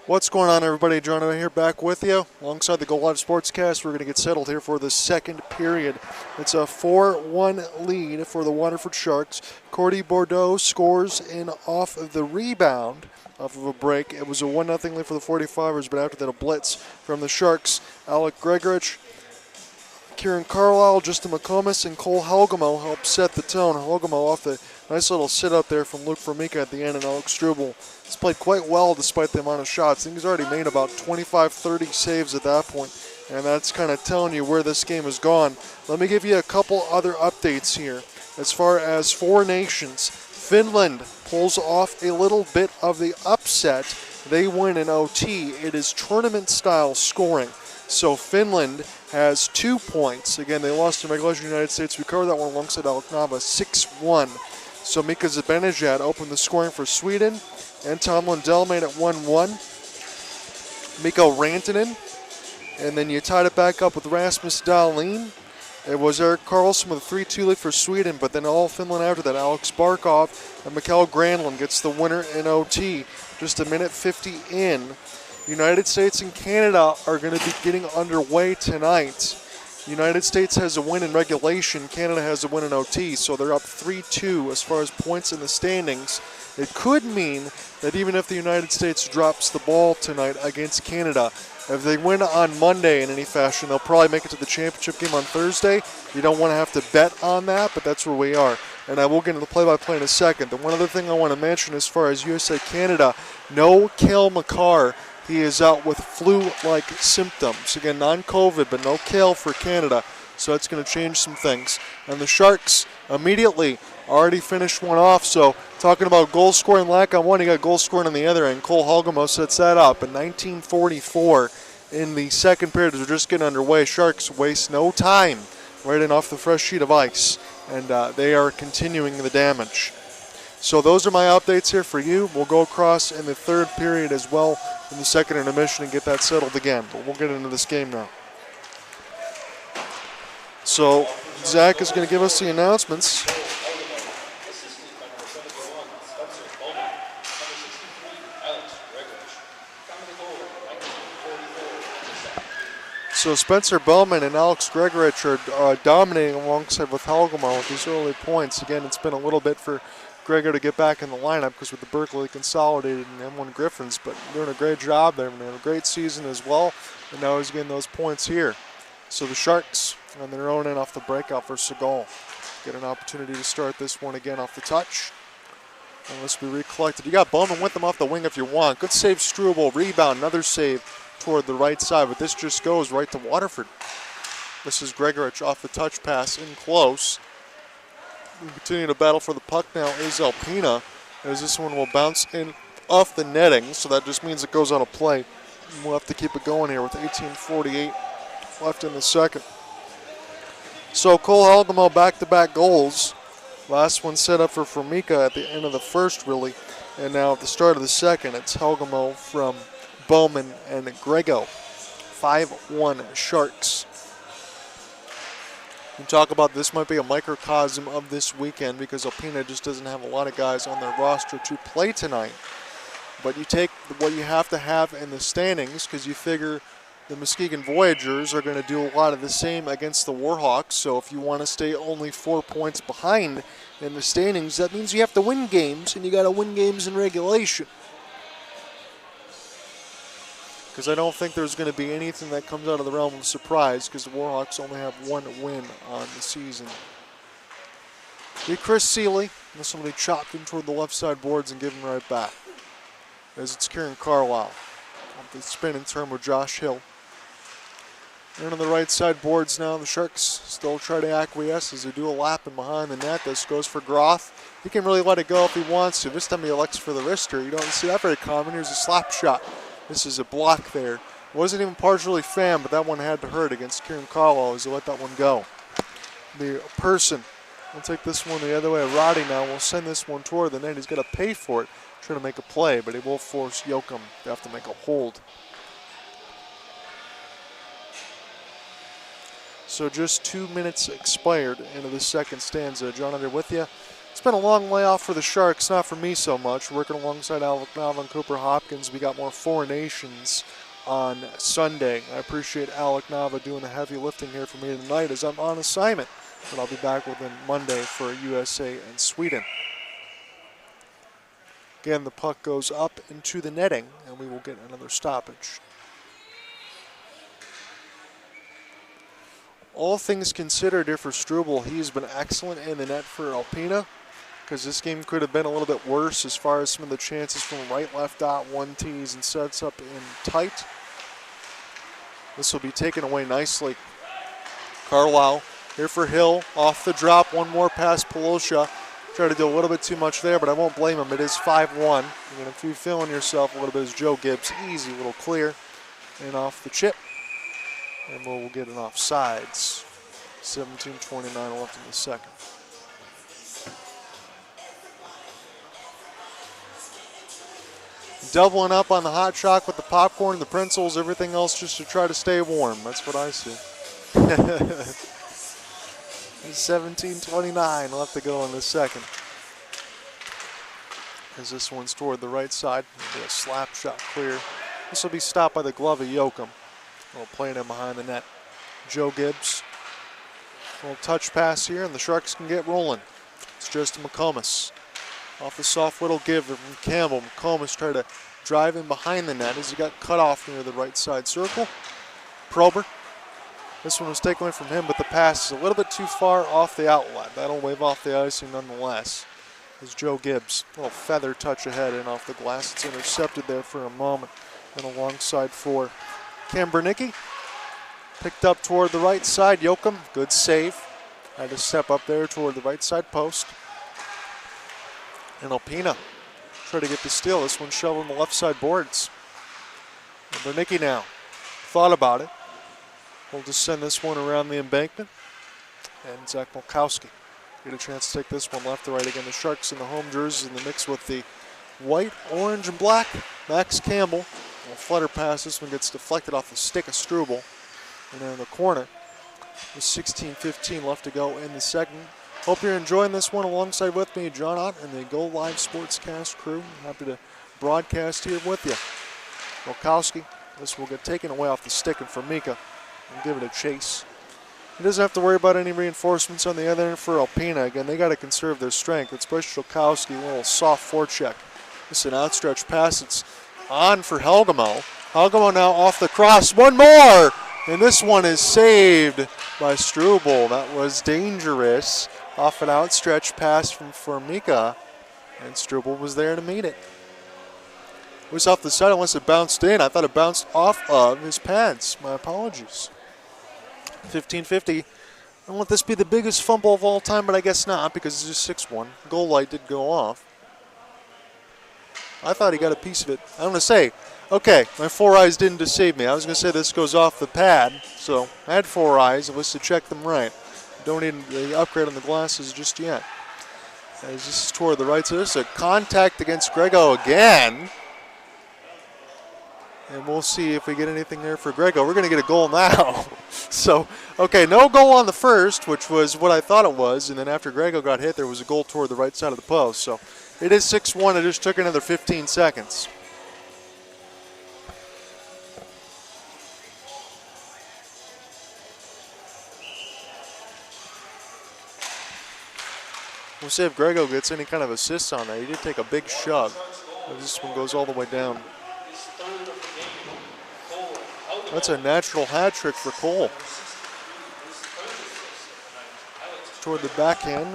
What's going on, everybody? John over here back with you alongside the Go Live Sportscast. We're going to get settled here for the second period. It's a 4-1 lead for the Waterford Sharks. Cordy Bordeaux scores in off of the rebound, off of a break. It was a 1-0 lead for the 45ers, but after that a blitz from the Sharks. Alec Gregorich, Kieran Carlisle, Justin McComas, and Cole Helgamo helped set the tone. Helgamo off the nice little sit-up there from Luke Formica at the end, and Alex Struble has played quite well despite the amount of shots. I think he's already made about 25, 30 saves at that point, and that's kind of telling you where this game has gone. Let me give you a couple other updates here. As far as Four Nations, Finland pulls off a little bit of the upset. They win in OT. It is tournament-style scoring. So Finland has 2 points. Again, they lost to regulation United States. We covered that one alongside Alec Nava, 6-1. So Mika Zibanejad opened the scoring for Sweden. And Tom Lundell made it 1-1. Mikko Rantanen. And then you tied it back up with Rasmus Dahlin. It was Erik Karlsson with a 3-2 lead for Sweden, but then all Finland after that. Alex Barkov and Mikael Granlund gets the winner in OT. Just a minute 50 in. United States and Canada are going to be getting underway tonight. United States has a win in regulation. Canada has a win in OT, so they're up 3-2 as far as points in the standings. It could mean that even if the United States drops the ball tonight against Canada, if they win on Monday in any fashion, they'll probably make it to the championship game on Thursday. You don't want to have to bet on that, but that's where we are. And I will get into the play-by-play in a second. The one other thing I want to mention as far as USA-Canada, no Cale Makar. He is out with flu-like symptoms. Again, non-COVID, but no Cale for Canada. So that's going to change some things. And the Sharks immediately already finished one off. So talking about goal scoring lack on one, you got goal scoring on the other end. Cole Helgamo sets that up in 1944 in the second period as we're just getting underway. Sharks waste no time right in off the fresh sheet of ice. And they are continuing the damage. So those are my updates here for you. We'll go across in the third period as well in the second intermission and get that settled again. But we'll get into this game now. So Zach is going to give us the announcements. So Spencer Bowman and Alex Gregorich are dominating alongside with Helgamo with these early points. Again, it's been a little bit for Gregor to get back in the lineup because with the Berkeley Consolidated and M1 Griffins, but doing a great job there. They have a great season as well, and now he's getting those points here. So the Sharks on their own end off the breakout for Segal get an opportunity to start this one again off the touch. Unless we recollected. You got Bowman with them off the wing if you want. Good save, Struble. Rebound, another save toward the right side, but this just goes right to Waterford. This is Gregorich off the touch pass in close. We continue to battle for the puck now is Alpena, as this one will bounce in off the netting, so that just means it goes on a play. We'll have to keep it going here with 18:48 left in the second. So Cole Helgamo back-to-back goals. Last one set up for Formica at the end of the first, really, and now at the start of the second, it's Helgamo from Bowman and Grego. 5-1 Sharks. You talk about this might be a microcosm of this weekend because Alpena just doesn't have a lot of guys on their roster to play tonight. But you take what you have to have in the standings because you figure the Muskegon Voyagers are going to do a lot of the same against the Warhawks. So if you want to stay only 4 points behind in the standings, that means you have to win games, and you got to win games in regulation. Because I don't think there's going to be anything that comes out of the realm of surprise because the Warhawks only have one win on the season. Chris Seeley, and somebody chopped him toward the left side boards and give him right back. As it's Kieran Carlisle. The spin in turn with Josh Hill. And on the right side boards now, the Sharks still try to acquiesce as they do a lap in behind the net. This goes for Groth. He can really let it go if he wants to. This time he elects for the wrister. You don't see that very common. Here's a slap shot. This is a block there. It wasn't even partially fanned, but that one had to hurt against Kieran Carlisle as he let that one go. The person will take this one the other way. Roddy now will send this one toward the net. He's got to pay for it, trying to make a play, but he will force Yoakum to have to make a hold. So just 2 minutes expired into the second stanza. John, under with you. It's been a long layoff for the Sharks, not for me so much. Working alongside Alec Nava and Cooper Hopkins, we got more Four Nations on Sunday. I appreciate Alec Nava doing the heavy lifting here for me tonight as I'm on assignment. But I'll be back with him Monday for USA and Sweden. Again, the puck goes up into the netting, and we will get another stoppage. All things considered here for Struble, he's been excellent in the net for Alpena, because this game could have been a little bit worse as far as some of the chances from right, left dot, 1-Ts, and sets up in tight. This will be taken away nicely. Carlisle here for Hill, off the drop, one more pass, Pelosha. Try to do a little bit too much there, but I won't blame him. It is 5-1. And if you're feeling yourself a little bit as Joe Gibbs, easy little clear, and off the chip. And we'll get an offsides. 17:29 left in the second. Doubling up on the hot chocolate, the popcorn, the pretzels, everything else just to try to stay warm. That's what I see. 17:29 left to go in the second. As this one's toward the right side, a slap shot clear. This will be stopped by the glove of Yoakum. We'll play him behind the net. Joe Gibbs. A little touch pass here, and the Sharks can get rolling. It's just McComas. Off the soft little give from Campbell. McComas tried to drive in behind the net as he got cut off near the right side circle. Prober. This one was taken away from him, but the pass is a little bit too far off the outlet. That'll wave off the icing nonetheless. As Joe Gibbs, a little feather touch ahead and off the glass. It's intercepted there for a moment. And alongside for Cam Bernicki. Picked up toward the right side. Yoakum, good save. Had to step up there toward the right side post. And Alpena try to get the steal. This one shoved on the left side boards. And Bernicki now thought about it. We'll just send this one around the embankment. And Zach Mulkowski get a chance to take this one left to right. Again, the Sharks in the home jerseys in the mix with the white, orange, and black. Max Campbell. A flutter pass. This one gets deflected off the stick of Struble. And then in the corner. With 16:15 left to go in the second. Hope you're enjoying this one alongside with me, John Ott, and the Go Live Sportscast crew. Happy to broadcast here with you. Mulkowski. This will get taken away off the stick and Formica and give it a chase. He doesn't have to worry about any reinforcements on the other end for Alpena. Again, they got to conserve their strength. It's Brzezinski, a little soft forecheck. It's an outstretched pass. It's on for Helgamo. Helgamo now off the cross. One more! And this one is saved by Struble. That was dangerous. Off an outstretched pass from Formica. And Struble was there to meet it. It was off the side unless it bounced in. I thought it bounced off of his pads. My apologies. 15:50. I don't want this to be the biggest fumble of all time, but I guess not because it's just 6-1. Goal light did go off. I thought he got a piece of it. I'm going to say, okay, my 4 eyes didn't deceive me. I was going to say this goes off the pad, so I had 4 eyes. I was to check them right. Don't need the upgrade on the glasses just yet. As this is toward the right, so this is a contact against Grego again. And we'll see if we get anything there for Grego. We're going to get a goal now. So, okay, no goal on the first, which was what I thought it was. And then after Grego got hit, there was a goal toward the right side of the post. So it is 6-1. It just took another 15 seconds. We'll see if Grego gets any kind of assists on that. He did take a big shove. This one goes all the way down. That's a natural hat trick for Cole. Toward the backhand.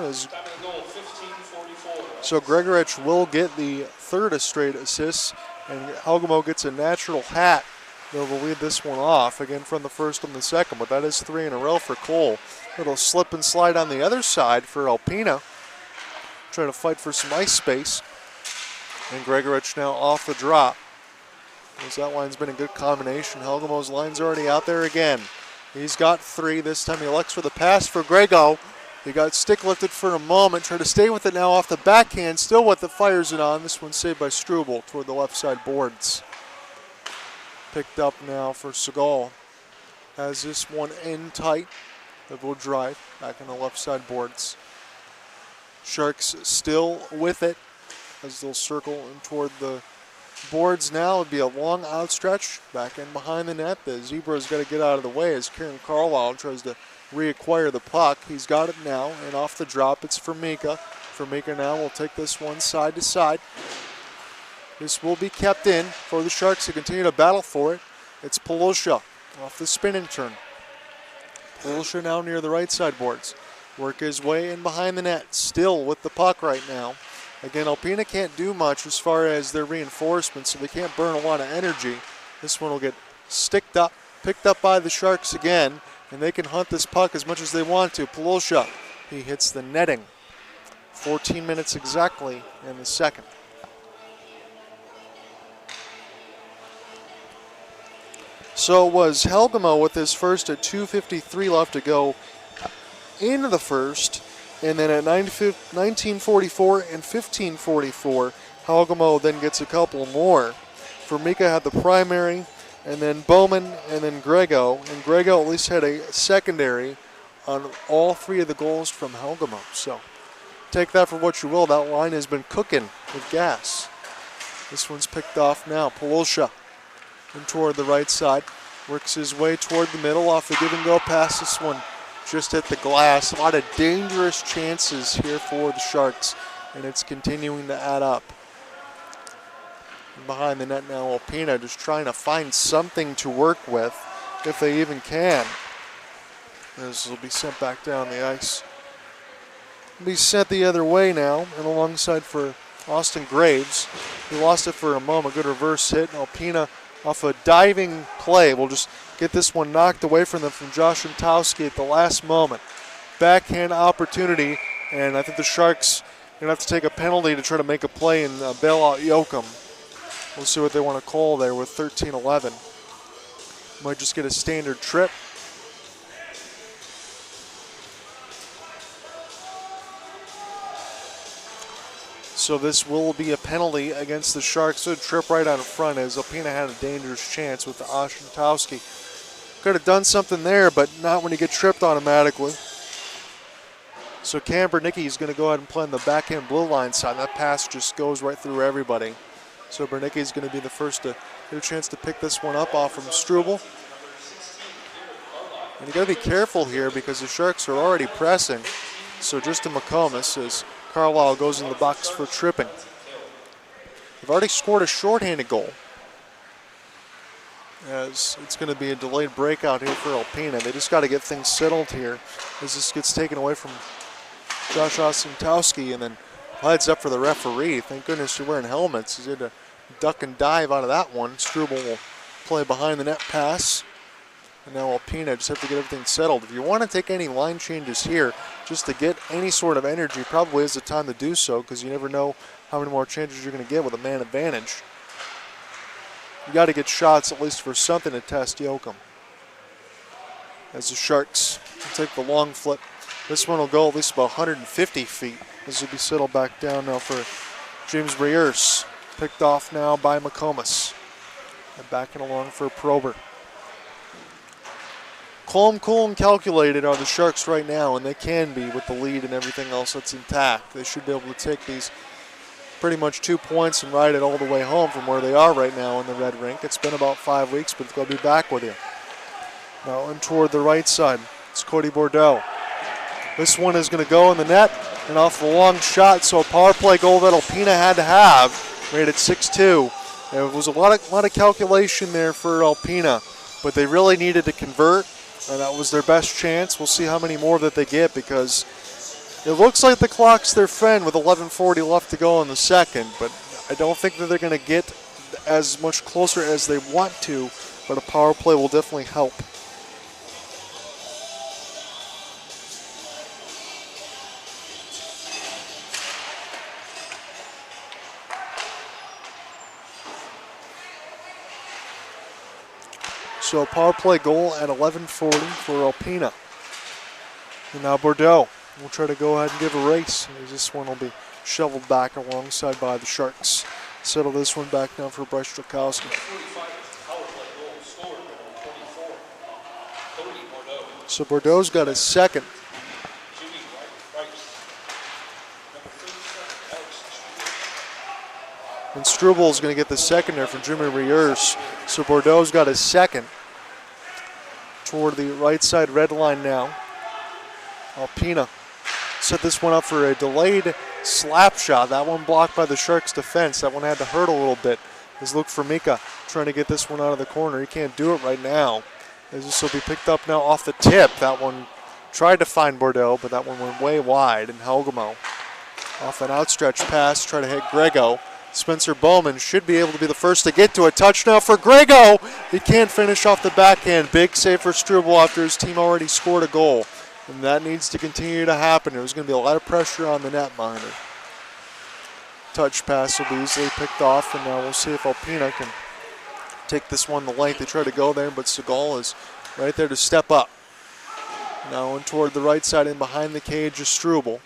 So Gregorich will get the third straight assist, and Helgamo gets a natural hat that will lead this one off, again from the first and the second, but that is 3 in a row for Cole. Little slip and slide on the other side for Alpena. Trying to fight for some ice space. And Gregorich now off the drop. As that line's been a good combination. Helgamo's line's already out there again. He's got 3. This time he elects for the pass for Grego. He got stick lifted for a moment. Trying to stay with it now off the backhand. Still with the fires it on. This one saved by Struble toward the left side boards. Picked up now for Segal. Has this one in tight. That will drive back on the left side boards. Sharks still with it as they'll circle in toward the boards now. It'd be a long outstretch back in behind the net. The Zebra's got to get out of the way as Kieran Carlisle tries to reacquire the puck. He's got it now, and off the drop, it's for Mika. For Mika now, we'll take this one side to side. This will be kept in for the Sharks to continue to battle for it. It's Polosha off the spin and turn. Polosha now near the right side boards. Work his way in behind the net, still with the puck right now. Again, Alpena can't do much as far as their reinforcements, so they can't burn a lot of energy. This one will get picked up by the Sharks again, and they can hunt this puck as much as they want to. Polosha, he hits the netting. 14 minutes exactly in the second. So it was Helgamo with his first at 2:53 left to go into the first. And then at 19:44 and 15:44, Helgamo then gets a couple more. For Mika had the primary, and then Bowman, and then Grego. And Grego at least had a secondary on all three of the goals from Helgamo. So take that for what you will. That line has been cooking with gas. This one's picked off now. Polosha in toward the right side. Works his way toward the middle off the give and go pass. This one just hit the glass. A lot of dangerous chances here for the Sharks, and it's continuing to add up. And behind the net now, Alpena just trying to find something to work with, if they even can. This will be sent back down the ice. It'll be sent the other way now, and alongside for Austin Graves. He lost it for a moment. Good reverse hit. Alpena off a diving play will just get this one knocked away from them from Josh Antowski at the last moment. Backhand opportunity, and I think the Sharks are going to have to take a penalty to try to make a play and bail out Yoakum. We'll see what they want to call there with 13-11. Might just get a standard trip. So this will be a penalty against the Sharks. So a trip right out in front as Alpena had a dangerous chance with the Oshentowski. Could have done something there, but not when you get tripped automatically. So Cam Bernicki is going to go ahead and play on the backhand blue line side. That pass just goes right through everybody. So Bernicki is going to be the first to get a chance to pick this one up off from Struble. And you got to be careful here because the Sharks are already pressing. So just to McComas as Carlisle goes in the box for tripping. They've already scored a shorthanded goal, as it's going to be a delayed breakout here for Alpena. They just got to get things settled here as this gets taken away from Josh Oshentowski and then heads up for the referee. Thank goodness you're wearing helmets. He had to duck and dive out of that one. Struble will play behind the net pass. And now Alpena just have to get everything settled. If you want to take any line changes here, just to get any sort of energy, probably is the time to do so because you never know how many more changes you're going to get with a man advantage. You got to get shots at least for something to test Yoakum. As the Sharks take the long flip. This one will go at least about 150 feet. This will be settled back down now for James Briers. Picked off now by McComas. And backing along for Prober. Calm, cool, and calculated are the Sharks right now, and they can be with the lead and everything else that's intact. They should be able to take these pretty much 2 points and ride it all the way home from where they are right now in the red rink. It's been about 5 weeks, but they'll be back with you. Now in toward the right side, it's Cody Bordeaux. This one is going to go in the net and off the long shot, so a power play goal that Alpena had to have, made it 6-2. It was a lot of calculation there for Alpena, but they really needed to convert. And that was their best chance. We'll see how many more that they get because it looks like the clock's their friend with 11:40 left to go in the second. But I don't think that they're going to get as much closer as they want to. But a power play will definitely help. So a power play goal at 11:40 for Alpena. And now Bordeaux will try to go ahead and give a race. As this one will be shoveled back alongside by the Sharks. Settle this one back now for Bryce Strakowski. So Bordeaux's got his second. And Struble is going to get the second there from Jimmy Riers. So Bordeaux's got his second. Toward the right side red line now. Alpena set this one up for a delayed slap shot. That one blocked by the Sharks defense. That one had to hurt a little bit. As Luke Formica trying to get this one out of the corner. He can't do it right now. As this will be picked up now off the tip. That one tried to find Bordeaux, but that one went way wide. And Helgamo off an outstretched pass, try to hit Grego. Spencer Bowman should be able to be the first to get to a touchdown for Grego. He can't finish off the backhand. Big save for Struble after his team already scored a goal. And that needs to continue to happen. There's going to be a lot of pressure on the netminder. Touch pass will be easily picked off, and now we'll see if Alpena can take this one the length. They try to go there, but Segal is right there to step up. Now in toward the right side and behind the cage is Struble.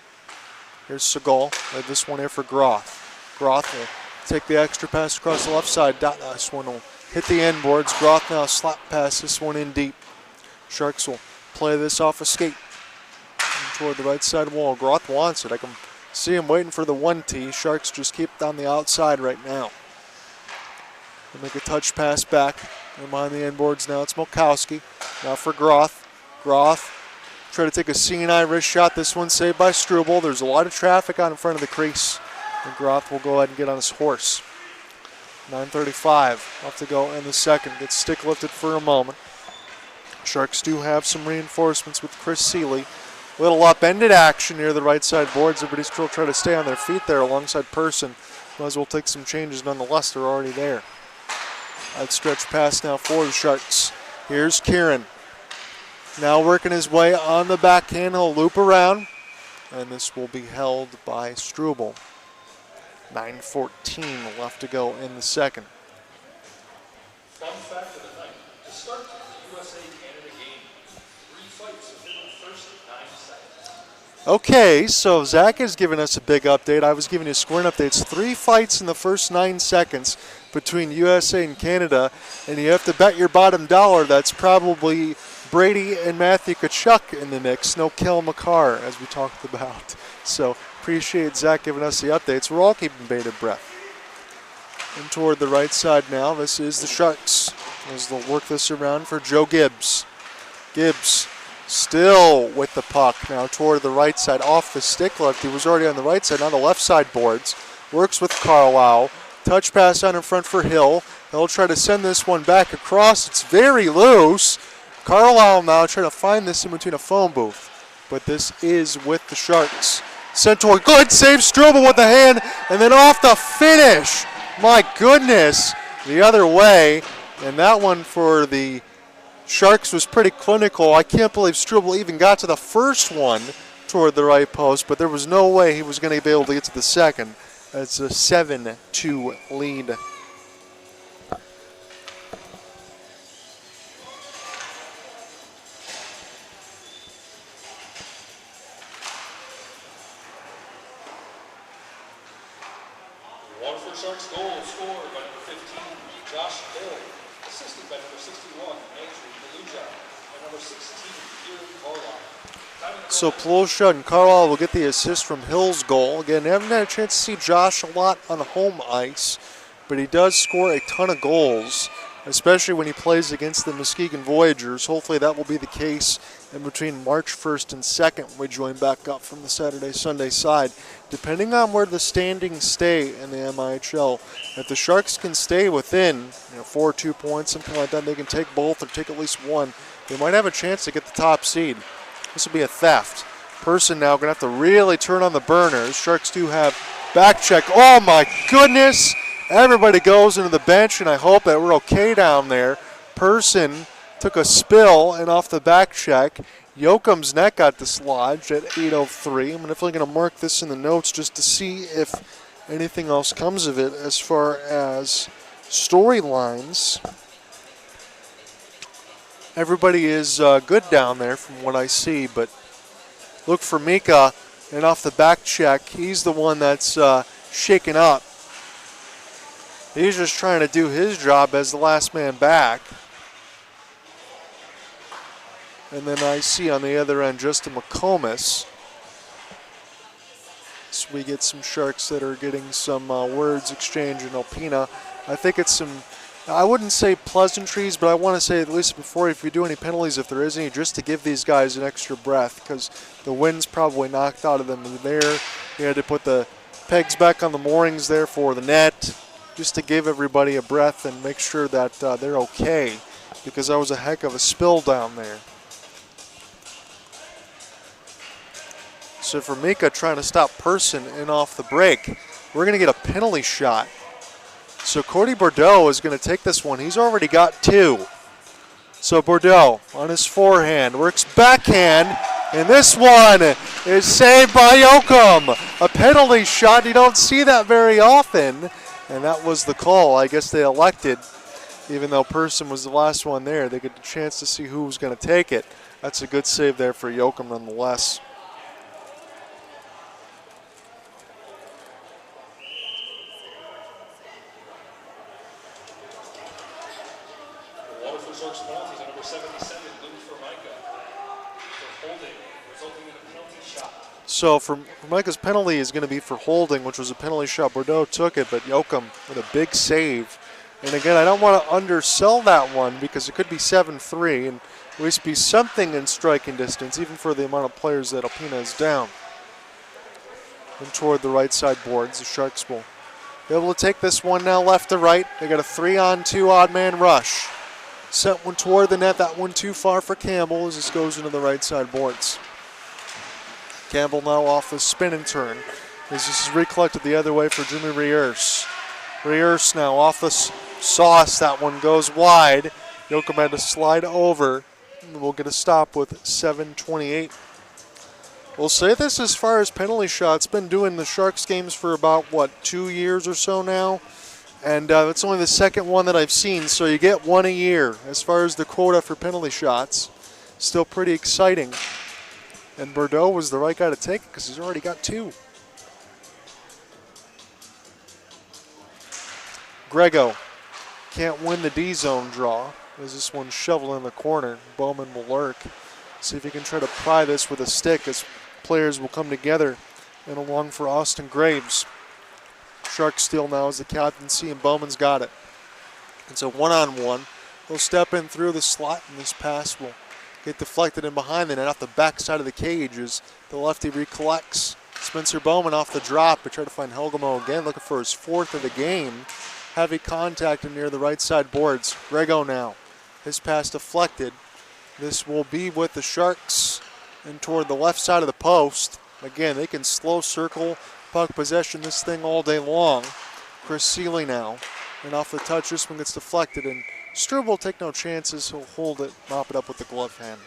Here's Segal. Lay this one here for Groth. Groth will take the extra pass across the left side. This one will hit the end boards. Groth now slap pass this one in deep. Sharks will play this off a skate. Toward the right side wall. Groth wants it. I can see him waiting for the 1T. Sharks just keep it on the outside right now. They'll make a touch pass back. And behind the end boards now it's Milkowski. Now for Groth. Groth try to take a C&I wrist shot. This one saved by Struble. There's a lot of traffic out in front of the crease. And Groth will go ahead and get on his horse. 9:35 left to go in the second. Gets stick lifted for a moment. Sharks do have some reinforcements with Chris Seeley. Little upended action near the right side boards. Everybody's still trying to stay on their feet there alongside Person. Might as well take some changes nonetheless. They're already there. Outstretched pass now for the Sharks. Here's Kieran. Now working his way on the backhand. He'll loop around. And this will be held by Struble. 9:14 left to go in the second. Fun fact of the night. To start the USA-Canada game, 3 fights within the first 9 seconds. Okay, so Zach has given us a big update. I was giving you scoring updates. 3 fights in the first 9 seconds between USA and Canada, and you have to bet your bottom dollar that's probably Brady and Matthew Tkachuk in the mix. No Kel McCarr, as we talked about. So appreciate Zach giving us the updates. We're all keeping bated breath. And toward the right side now, this is the Sharks. As they'll work this around for Joe Gibbs. Gibbs still with the puck now toward the right side off the stick lift. He was already on the right side, now the left side boards. Works with Carlisle. Touch pass out in front for Hill. He'll try to send this one back across. It's very loose. Carlisle now trying to find this in between a phone booth. But this is with the Sharks. Sent toward, good save, Struble with the hand, and then off the finish. My goodness, the other way. And that one for the Sharks was pretty clinical. I can't believe Struble even got to the first one toward the right post, but there was no way he was going to be able to get to the second. It's a 7-2 lead. Waterford Sharks goal scored by number 15, Josh Hill, assisted by number 61, Andrew Beluja, and number 16, Kieran Carlisle. So Plosha and Carlisle will get the assist from Hill's goal. Again, haven't had a chance to see Josh a lot on home ice, but he does score a ton of goals, especially when he plays against the Muskegon Voyagers. Hopefully that will be the case in between March 1st and 2nd when we join back up from the Saturday-Sunday side. Depending on where the standings stay in the MIHL, if the Sharks can stay within 4 or 2 points, something like that, they can take both or take at least one, they might have a chance to get the top seed. This will be a theft. Person now going to have to really turn on the burners. Sharks do have back check. Oh my goodness! Everybody goes into the bench, and I hope that we're okay down there. Person took a spill, and off the back check, Yoakum's net got dislodged at 8:03. I'm definitely going to mark this in the notes just to see if anything else comes of it as far as storylines. Everybody is good down there from what I see, but look for Mika, and off the back check, he's the one that's shaken up. He's just trying to do his job as the last man back. And then I see on the other end Justin McComas. So we get some Sharks that are getting some words exchanged in Alpena. I think it's some, I wouldn't say pleasantries, but I want to say at least before, if you do any penalties, if there is any, just to give these guys an extra breath, because the wind's probably knocked out of them there. You had to put the pegs back on the moorings there for the net, just to give everybody a breath and make sure that they're okay, because that was a heck of a spill down there. So for Mika trying to stop Person in off the break, we're going to get a penalty shot. So Cody Bordeaux is going to take this one. He's already got 2. So Bordeaux on his forehand, works backhand, and this one is saved by Yoakum. A penalty shot, you don't see that very often, and that was the call. I guess they elected, even though Person was the last one there, they get a chance to see who was going to take it. That's a good save there for Yoakum nonetheless. Waterford Sharks penalties on number 77, Luke Formica, for holding, resulting in a penalty shot. So for Micah's penalty is going to be for holding, which was a penalty shot. Bordeaux took it, but Yoakum with a big save. And again, I don't want to undersell that one because it could be 7-3 and at least be something in striking distance, even for the amount of players that Alpena is down. And toward the right side boards, the Sharks will be able to take this one now left to right. They got a 3-on-2 odd man rush. Sent one toward the net, that one too far for Campbell as this goes into the right side boards. Campbell now off the spin and turn as this is recollected the other way for Jimmy Riers. Riers now off the sauce, that one goes wide. Yoakum had to slide over, and we'll get a stop with 7:28. We'll say this as far as penalty shots, been doing the Sharks games for about, 2 years or so now? And it's only the second one that I've seen, so you get one a year as far as the quota for penalty shots. Still pretty exciting. And Bordeaux was the right guy to take it because he's already got 2. Grego can't win the D-zone draw as this one's shoveled in the corner. Bowman will lurk. See if he can try to pry this with a stick as players will come together and along for Austin Graves. Sharks steal now as the captaincy, and Bowman's got it. It's a one-on-one. He'll step in through the slot, and this pass will get deflected in behind the net off the back side of the cage as the lefty recollects. Spencer Bowman off the drop, but try to find Helgamo again, looking for his 4th of the game. Heavy contact near the right side boards. Grego now. His pass deflected. This will be with the Sharks and toward the left side of the post. Again, they can slow circle puck possession this thing all day long. Chris Seeley now. And off the touch, this one gets deflected. And Struble will take no chances. He'll hold it, mop it up with the glove hand.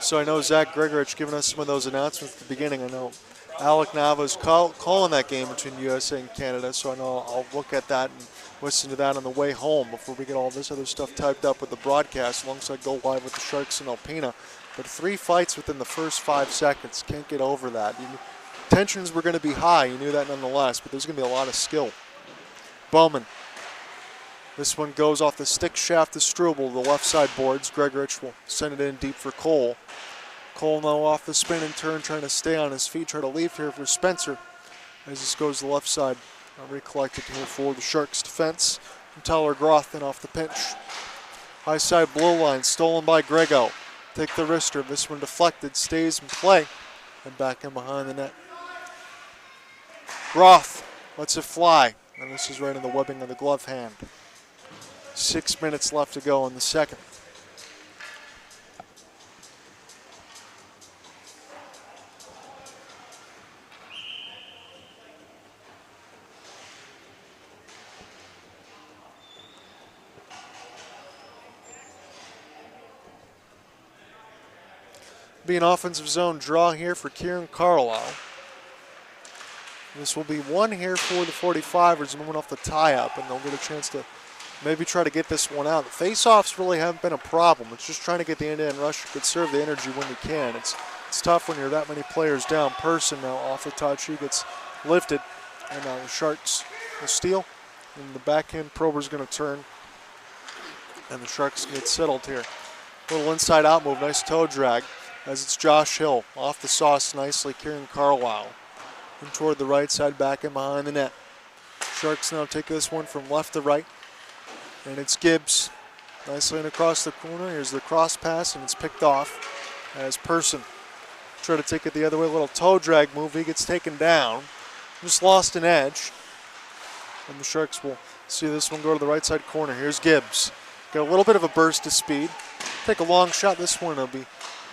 So I know Zach Gregorich giving us some of those announcements at the beginning. I know Alec Nava's calling that game between USA and Canada, so I know I'll look at that and listen to that on the way home before we get all this other stuff typed up with the broadcast alongside Go Live with the Sharks and Alpena. But 3 fights within the first 5 seconds. Can't get over that. Tensions were going to be high. You knew that nonetheless, but there's going to be a lot of skill. Bowman. This one goes off the stick shaft to Struble, the left side boards. Gregorich will send it in deep for Cole. Cole now off the spin and turn, trying to stay on his feet, try to leave here for Spencer. As this goes to the left side, recollected here for the Sharks defense. And Tyler Groth then off the pinch. High side blue line, stolen by Grego. Take the wrister, this one deflected, stays in play, and back in behind the net. Groth lets it fly, and this is right in the webbing of the glove hand. 6 minutes left to go in the second. Be an offensive zone draw here for Kieran Carlisle. This will be one here for the 45ers moving off the tie-up, and they'll get a chance to maybe try to get this one out. The face-offs really haven't been a problem. It's just trying to get the end-to-end rush to conserve the energy when you can. It's tough when you're that many players down. Person now off the touch. He gets lifted, and now the Sharks will steal. And the backhand prober's going to turn And the Sharks get settled here. Little inside-out move, nice toe drag, as it's Josh Hill off the sauce nicely, Kieran Carlisle. And toward the right side, back in behind the net. Sharks now take this one from left to right. And it's Gibbs, nicely in across the corner. Here's the cross pass, and it's picked off as Person. Try to take it the other way, little toe drag move. He gets taken down. Just lost an edge. And the Sharks will see this one go to the right side corner. Here's Gibbs. Got a little bit of a burst of speed. Take a long shot. This one will be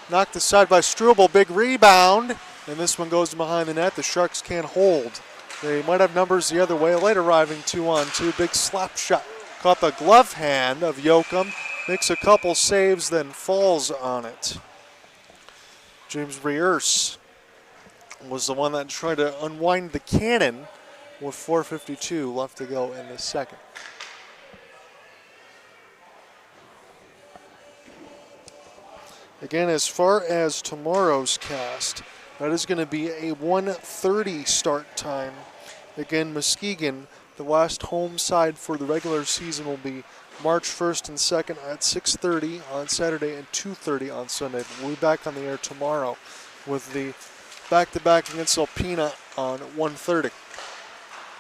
knocked aside by Struble. Big rebound. And this one goes behind the net. The Sharks can't hold. They might have numbers the other way. Late arriving 2-on-2. Big slap shot. Caught the glove hand of Yoakum. Makes a couple saves, then falls on it. James Reurse was the one that tried to unwind the cannon with 4:52 left to go in the second. Again, as far as tomorrow's cast, that is going to be a 1:30 start time. Again, Muskegon, the last home side for the regular season, will be March 1st and 2nd at 6:30 on Saturday and 2:30 on Sunday. We'll be back on the air tomorrow with the back-to-back against Alpena on 1:30.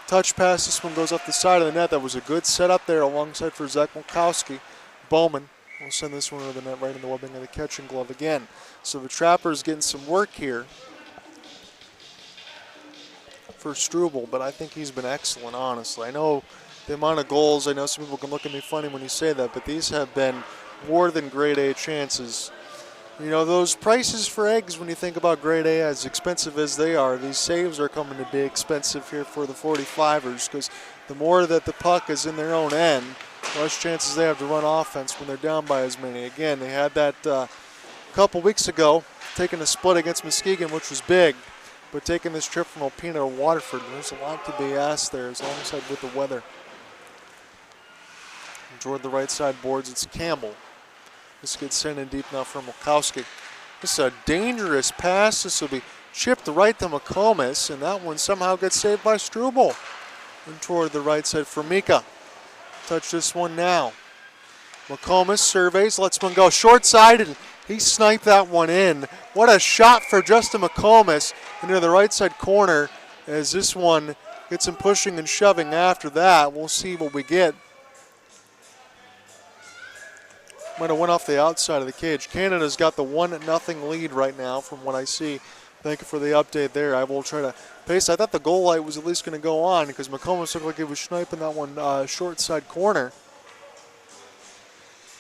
Touch pass, this one goes up the side of the net. That was a good setup there alongside for Zach Milkowski. Bowman will send this one over the net right in the webbing of the catching glove again. So the Trappers getting some work here for Struble, but I think he's been excellent, honestly. I know the amount of goals, I know some people can look at me funny when you say that, but these have been more than grade A chances. You know, those prices for eggs, when you think about grade A, as expensive as they are, these saves are coming to be expensive here for the 45ers, because the more that the puck is in their own end, the less chances they have to run offense when they're down by as many. Again, they had that a couple weeks ago, taking a split against Muskegon, which was big, but taking this trip from Alpena to Waterford, there's a lot to be asked there, alongside with the weather. And toward the right side boards, it's Campbell. This gets sent in deep now from Milkowski. This is a dangerous pass. This will be chipped right to McComas, and that one somehow gets saved by Struble. And toward the right side for Mika. Touch this one now. McComas surveys, lets one go short side, and he sniped that one in. What a shot for Justin McComas into the right side corner, as this one gets him pushing and shoving after that. We'll see what we get. Might have went off the outside of the cage. Canada's got the 1-0 lead right now from what I see. Thank you for the update there. I will try to pace. I thought the goal light was at least going to go on because McComas looked like he was sniping that one short side corner.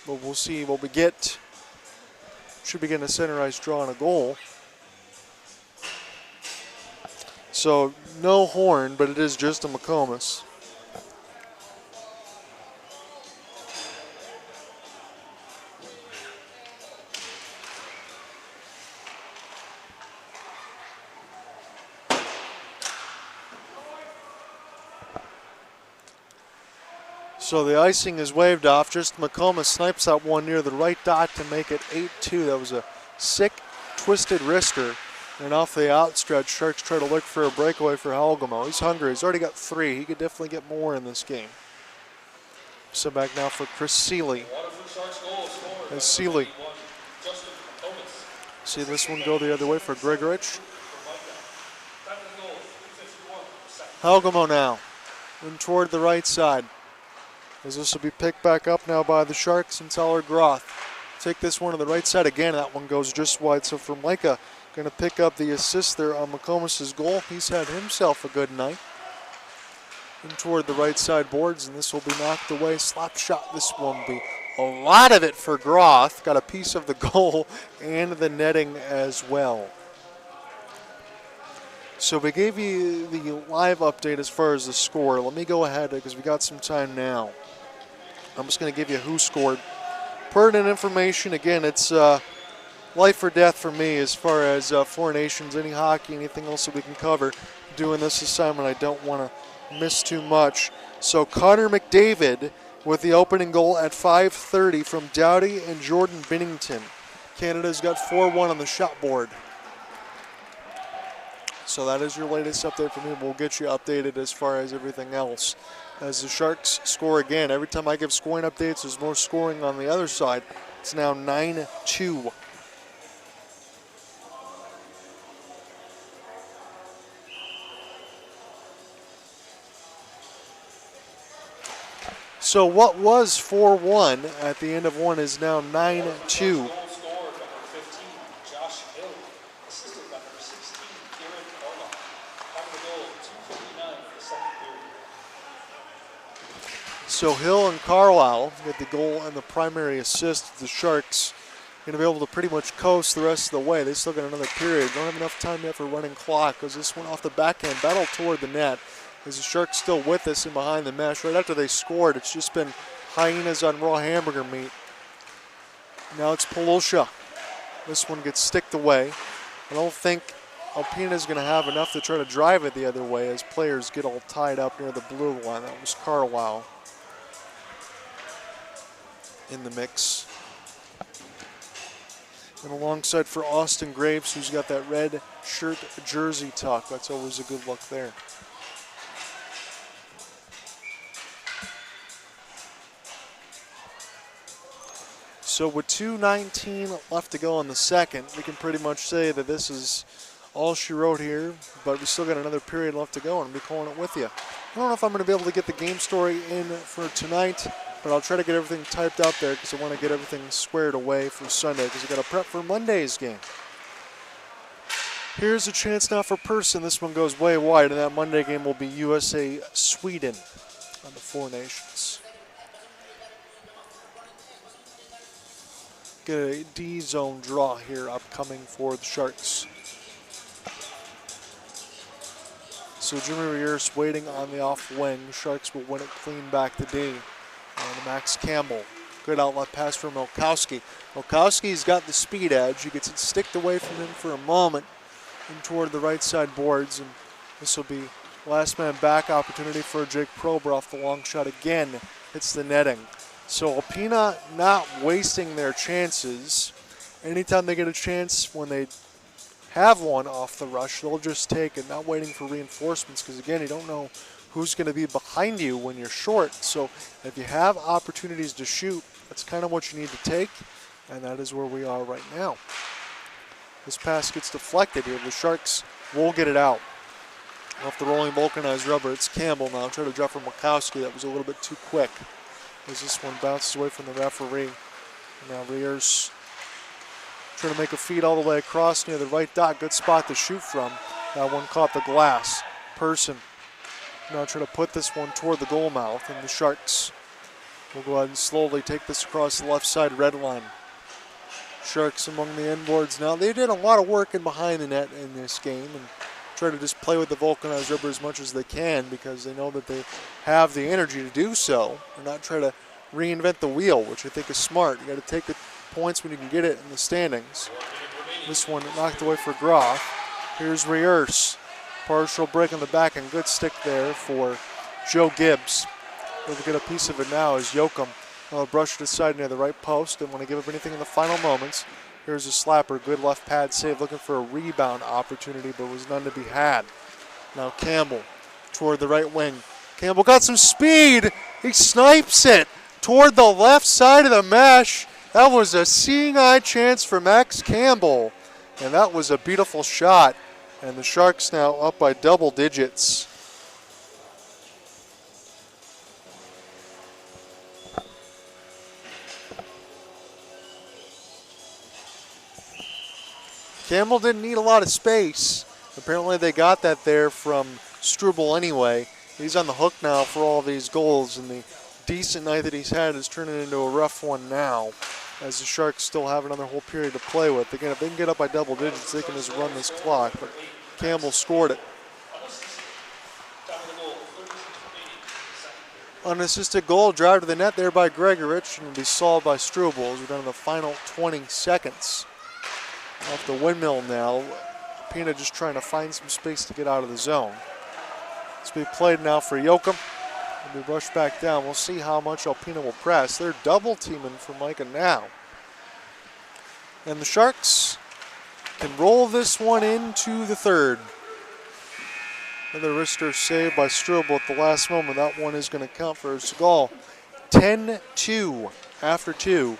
But we'll see what we get. Should be getting a center ice draw and a goal. So no horn, but it is just a McComas. So the icing is waved off. Just McComas snipes that one near the right dot to make it 8-2. That was a sick, twisted wrister. And off the outstretch, Sharks try to look for a breakaway for Helgamo. He's hungry. He's already got 3. He could definitely get more in this game. So back now for Chris Seeley. As Seeley. See this one go the other way for Grigorich. Helgamo now. And toward the right side. As this will be picked back up now by the Sharks and Tyler Groth. Take this one to the right side again. That one goes just wide. So for Micah, going to pick up the assist there on McComas' goal. He's had himself a good night. And toward the right side boards, and this will be knocked away. Slap shot. This one will be a lot of it for Groth. Got a piece of the goal and the netting as well. So we gave you the live update as far as the score. Let me go ahead because we got some time now. I'm just going to give you who scored. Pertinent information. Again, it's life or death for me as far as Four Nations, any hockey, anything else that we can cover. Doing this assignment, I don't want to miss too much. So Connor McDavid with the opening goal at 5:30 from Doughty and Jordan Binnington. Canada's got 4-1 on the shot board. So that is your latest update from me. We'll get you updated as far as everything else. As the Sharks score again, every time I give scoring updates, there's more scoring on the other side. It's now 9-2. So what was 4-1 at the end of one is now 9-2. So Hill and Carlisle get the goal and the primary assist. The Sharks going to be able to pretty much coast the rest of the way. They still got another period. Don't have enough time yet for running clock because this went off the backhand, battle toward the net. As the Sharks still with us and behind the mesh. Right after they scored, it's just been hyenas on raw hamburger meat. Now it's Polosha. This one gets sticked away. I don't think Alpena is going to have enough to try to drive it the other way as players get all tied up near the blue line. That was Carlisle in the mix. And alongside for Austin Graves, who's got that red shirt jersey tuck. That's always a good look there. So with 2:19 left to go in the second, we can pretty much say that this is all she wrote here, but we still got another period left to go, and I'll be calling it with you. I don't know if I'm going to be able to get the game story in for tonight, but I'll try to get everything typed out there because I want to get everything squared away for Sunday because I got to prep for Monday's game. Here's a chance now for Person. This one goes way wide, and that Monday game will be USA-Sweden on the Four Nations. Get a D-zone draw here upcoming for the Sharks. So Jimmy Rears waiting on the off wing. Sharks will win it clean back to D. And Max Campbell. Good outlet pass from Milkowski. Milkowski's got the speed edge. He gets it sticked away from him for a moment and toward the right side boards. And this will be last man back opportunity for Jake Prober off the long shot again. Hits the netting. So Alpena not wasting their chances. Anytime they get a chance when they have one off the rush, they'll just take it, not waiting for reinforcements because, again, you don't know who's going to be behind you when you're short. So if you have opportunities to shoot, that's kind of what you need to take, and that is where we are right now. This pass gets deflected here. The Sharks will get it out. Off the rolling vulcanized rubber, it's Campbell now. Try to drop from Milkowski. That was a little bit too quick. As this one bounces away from the referee. And now Rears trying to make a feed all the way across near the right dot. Good spot to shoot from. That one caught the glass. Person now trying to put this one toward the goal mouth. And the Sharks will go ahead and slowly take this across the left side red line. Sharks among the inboards now. They did a lot of work in behind the net in this game. And try to just play with the vulcanized rubber as much as they can because they know that they have the energy to do so and not try to reinvent the wheel, which I think is smart. You got to take the points when you can get it in the standings. This one knocked away for Groff. Here's Reers. Partial break on the back and good stick there for Joe Gibbs. Able to get a piece of it now as Yoakum brushed it aside near the right post. Didn't want to give up anything in the final moments. Here's a slapper, good left pad save, looking for a rebound opportunity, but was none to be had. Now Campbell toward the right wing. Campbell got some speed. He snipes it toward the left side of the mesh. That was a seeing eye chance for Max Campbell, and that was a beautiful shot. And the Sharks now up by double digits. Campbell didn't need a lot of space. Apparently they got that there from Struble anyway. He's on the hook now for all these goals, and the decent night that he's had is turning into a rough one now as the Sharks still have another whole period to play with. Again, if they can get up by double digits, they can just run this clock, but Campbell scored it. Unassisted goal, drive to the net there by Gregorich, and will be solved by Struble as we're down to the final 20 seconds. Off the windmill now. Pena just trying to find some space to get out of the zone. It's being played now for Yoakum. It'll be rushed back down. We'll see how much Alpena will press. They're double teaming for Micah now. And the Sharks can roll this one into the third. Another wrister save by Strobel at the last moment. That one is going to count for Segal. 10-2 after 2.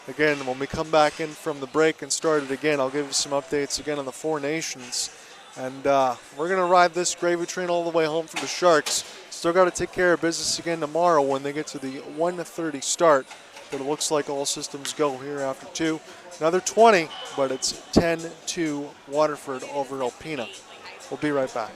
Again, when we come back in from the break and start it again, I'll give you some updates again on the Four Nations. And we're going to ride this gravy train all the way home for the Sharks. Still got to take care of business again tomorrow when they get to the 1:30 start. But it looks like all systems go here after 2. Another 20, but it's 10-2 Waterford over Alpena. We'll be right back.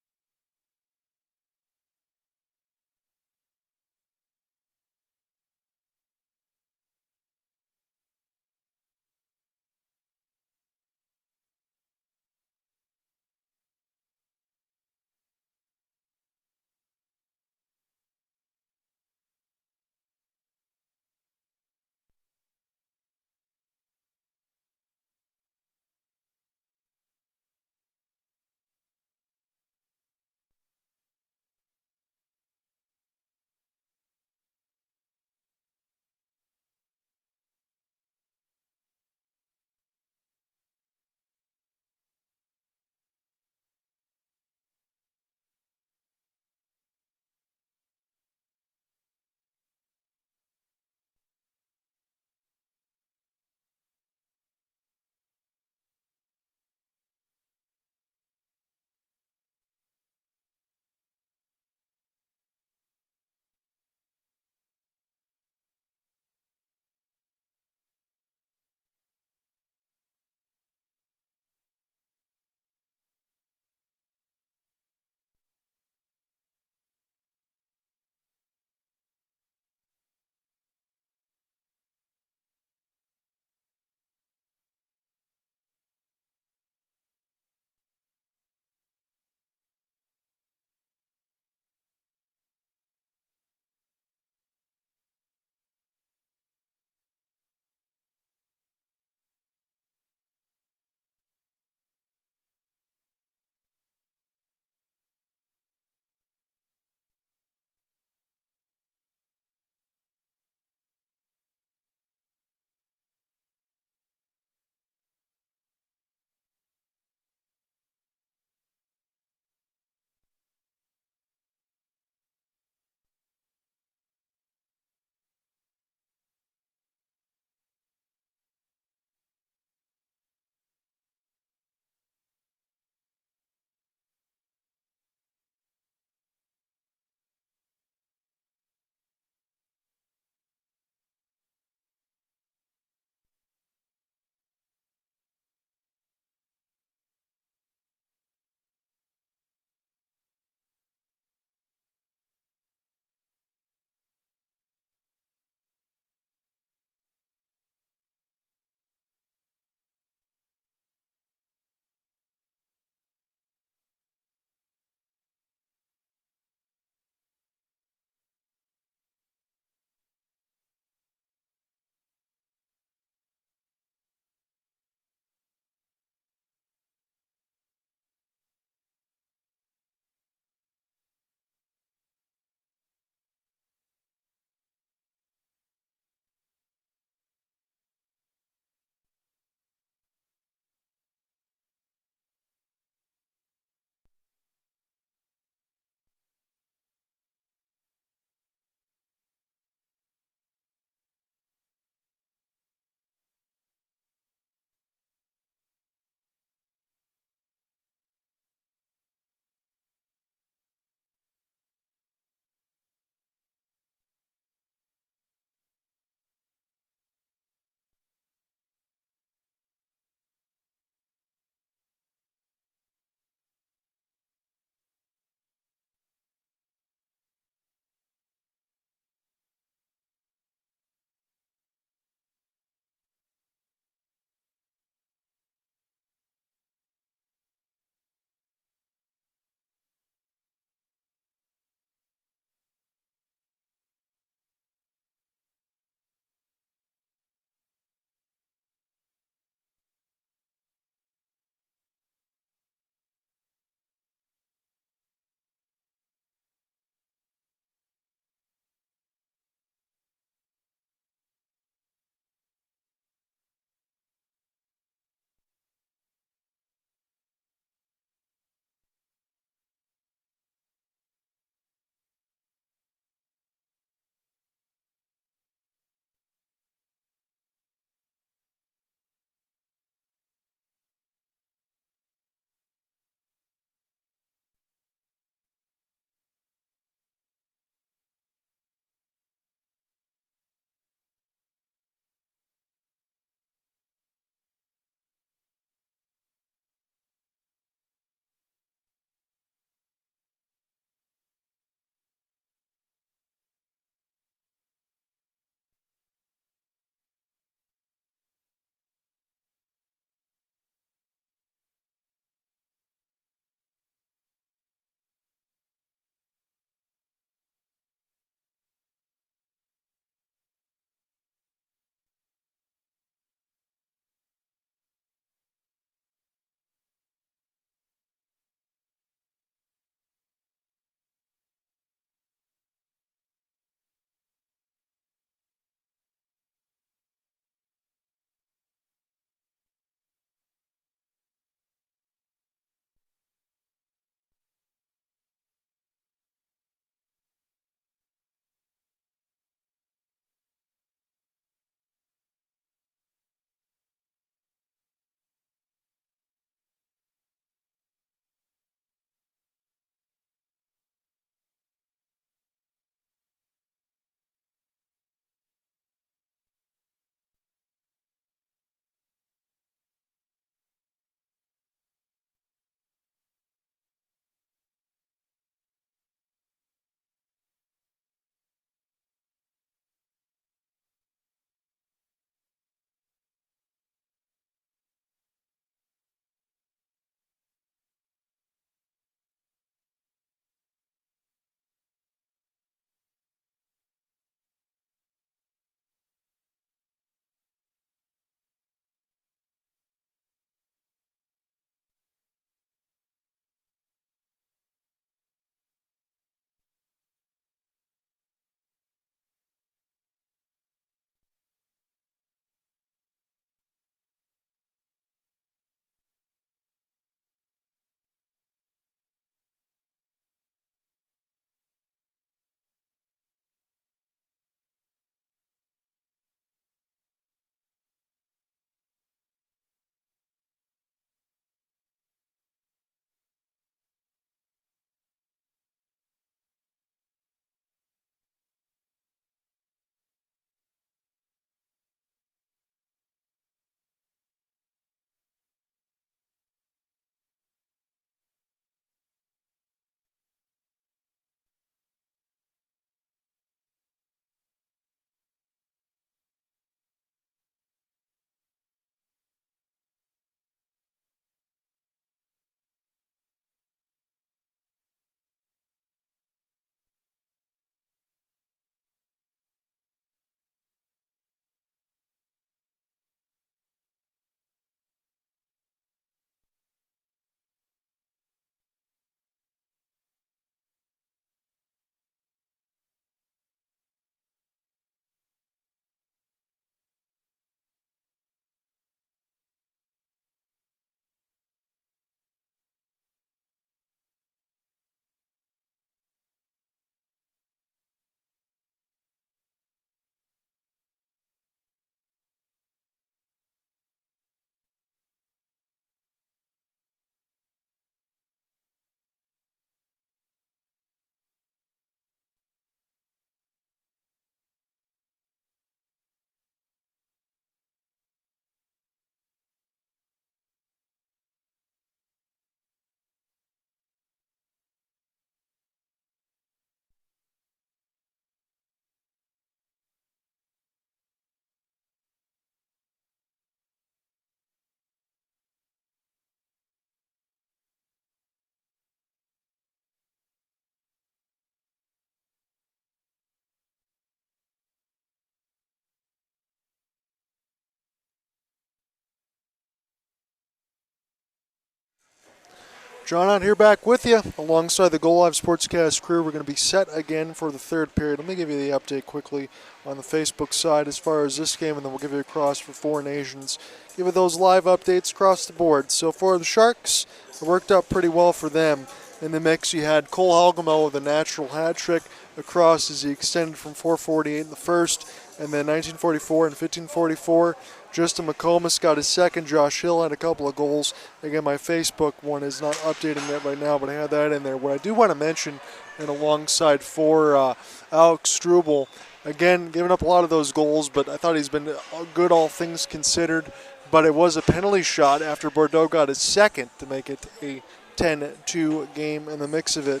John out here back with you alongside the Go Live Sportscast crew. We're going to be set again for the third period. Let me give you the update quickly on the Facebook side as far as this game, and then we'll give you a cross for Four Nations. Give you those live updates across the board. So for the Sharks, it worked out pretty well for them. In the mix, you had Cole Halgamo with a natural hat trick across as he extended from 4:48 in the first, and then 19:44 and 15:44. Justin McComas got his second. Josh Hill had a couple of goals. Again, my Facebook one is not updating that right now, but I had that in there. What I do want to mention, and alongside for Alex Struble, again, giving up a lot of those goals, but I thought he's been good all things considered. But it was a penalty shot after Bordeaux got his second to make it a 10-2 game in the mix of it.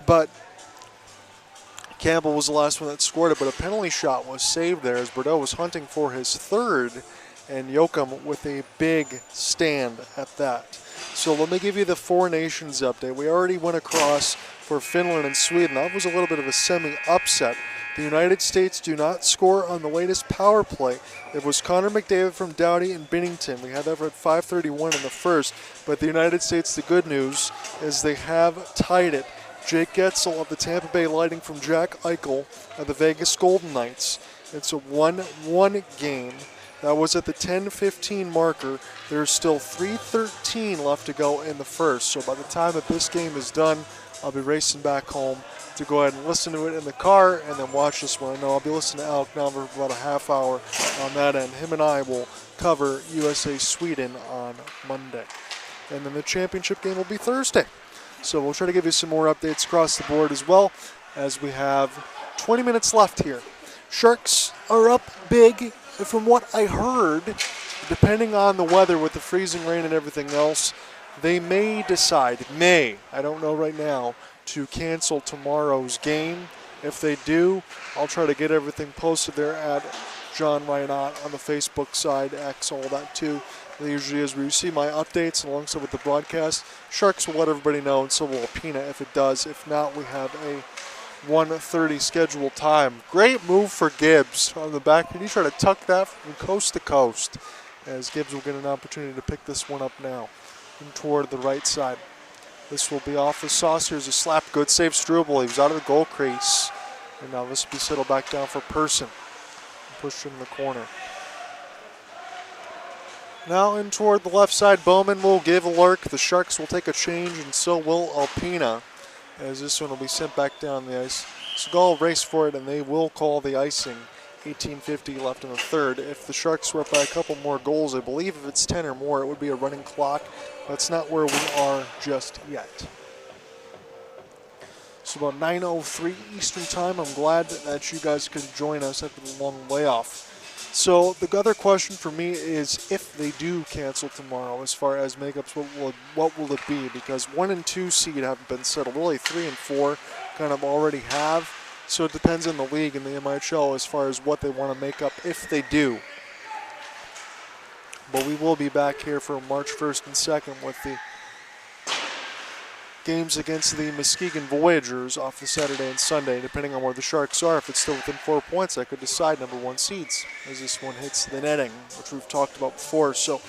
But Campbell was the last one that scored it, but a penalty shot was saved there as Bordeaux was hunting for his third, and Joachim with a big stand at that. So let me give you the Four Nations update. We already went across for Finland and Sweden. That was a little bit of a semi-upset. The United States do not score on the latest power play. It was Connor McDavid from Doughty and Binnington. We had that at 5:31 in the first, but the United States, the good news is they have tied it. Jake Getzel of the Tampa Bay Lightning from Jack Eichel of the Vegas Golden Knights. It's a 1-1 game. That was at the 10:15 marker. There's still 3:13 left to go in the first. So by the time that this game is done, I'll be racing back home to go ahead and listen to it in the car and then watch this one. I know I'll be listening to Alec now for about a half hour on that end. Him and I will cover USA-Sweden on Monday. And then the championship game will be Thursday. So we'll try to give you some more updates across the board as well as we have 20 minutes left here. Sharks are up big. From what I heard, depending on the weather with the freezing rain and everything else, they may decide, I don't know right now, to cancel tomorrow's game. If they do, I'll try to get everything posted there at John Ryanot on the Facebook side, X, all that too. Usually as we receive my updates alongside with the broadcast, Sharks will let everybody know, and so will Alpena if it does. If not, we have a 1:30 scheduled time. Great move for Gibbs on the back. He tried to tuck that from coast to coast as Gibbs will get an opportunity to pick this one up now and toward the right side. This will be off the sauce. Here's a slap. Good save, Struble. He was out of the goal crease. And now this will be settled back down for Person. Pushed in the corner. Now in toward the left side, Bowman will give a lurk. The Sharks will take a change, and so will Alpena, as this one will be sent back down the ice. Segal will race for it, and they will call the icing. 18:50 left in the third. If the Sharks were up by a couple more goals, I believe if it's 10 or more, it would be a running clock. That's not where we are just yet. It's about 9:03 Eastern time. I'm glad that you guys could join us after the long layoff. So the other question for me is if they do cancel tomorrow as far as makeups, what will it be? Because 1 and 2 seed haven't been settled. Really 3 and 4 kind of already have. So it depends on the league and the MIHL as far as what they want to make up if they do. But we will be back here for March 1st and 2nd with the games against the Muskegon Voyagers off the Saturday and Sunday, depending on where the Sharks are. If it's still within 4 points, I could decide number 1 seeds as this one hits the netting, which we've talked about before. So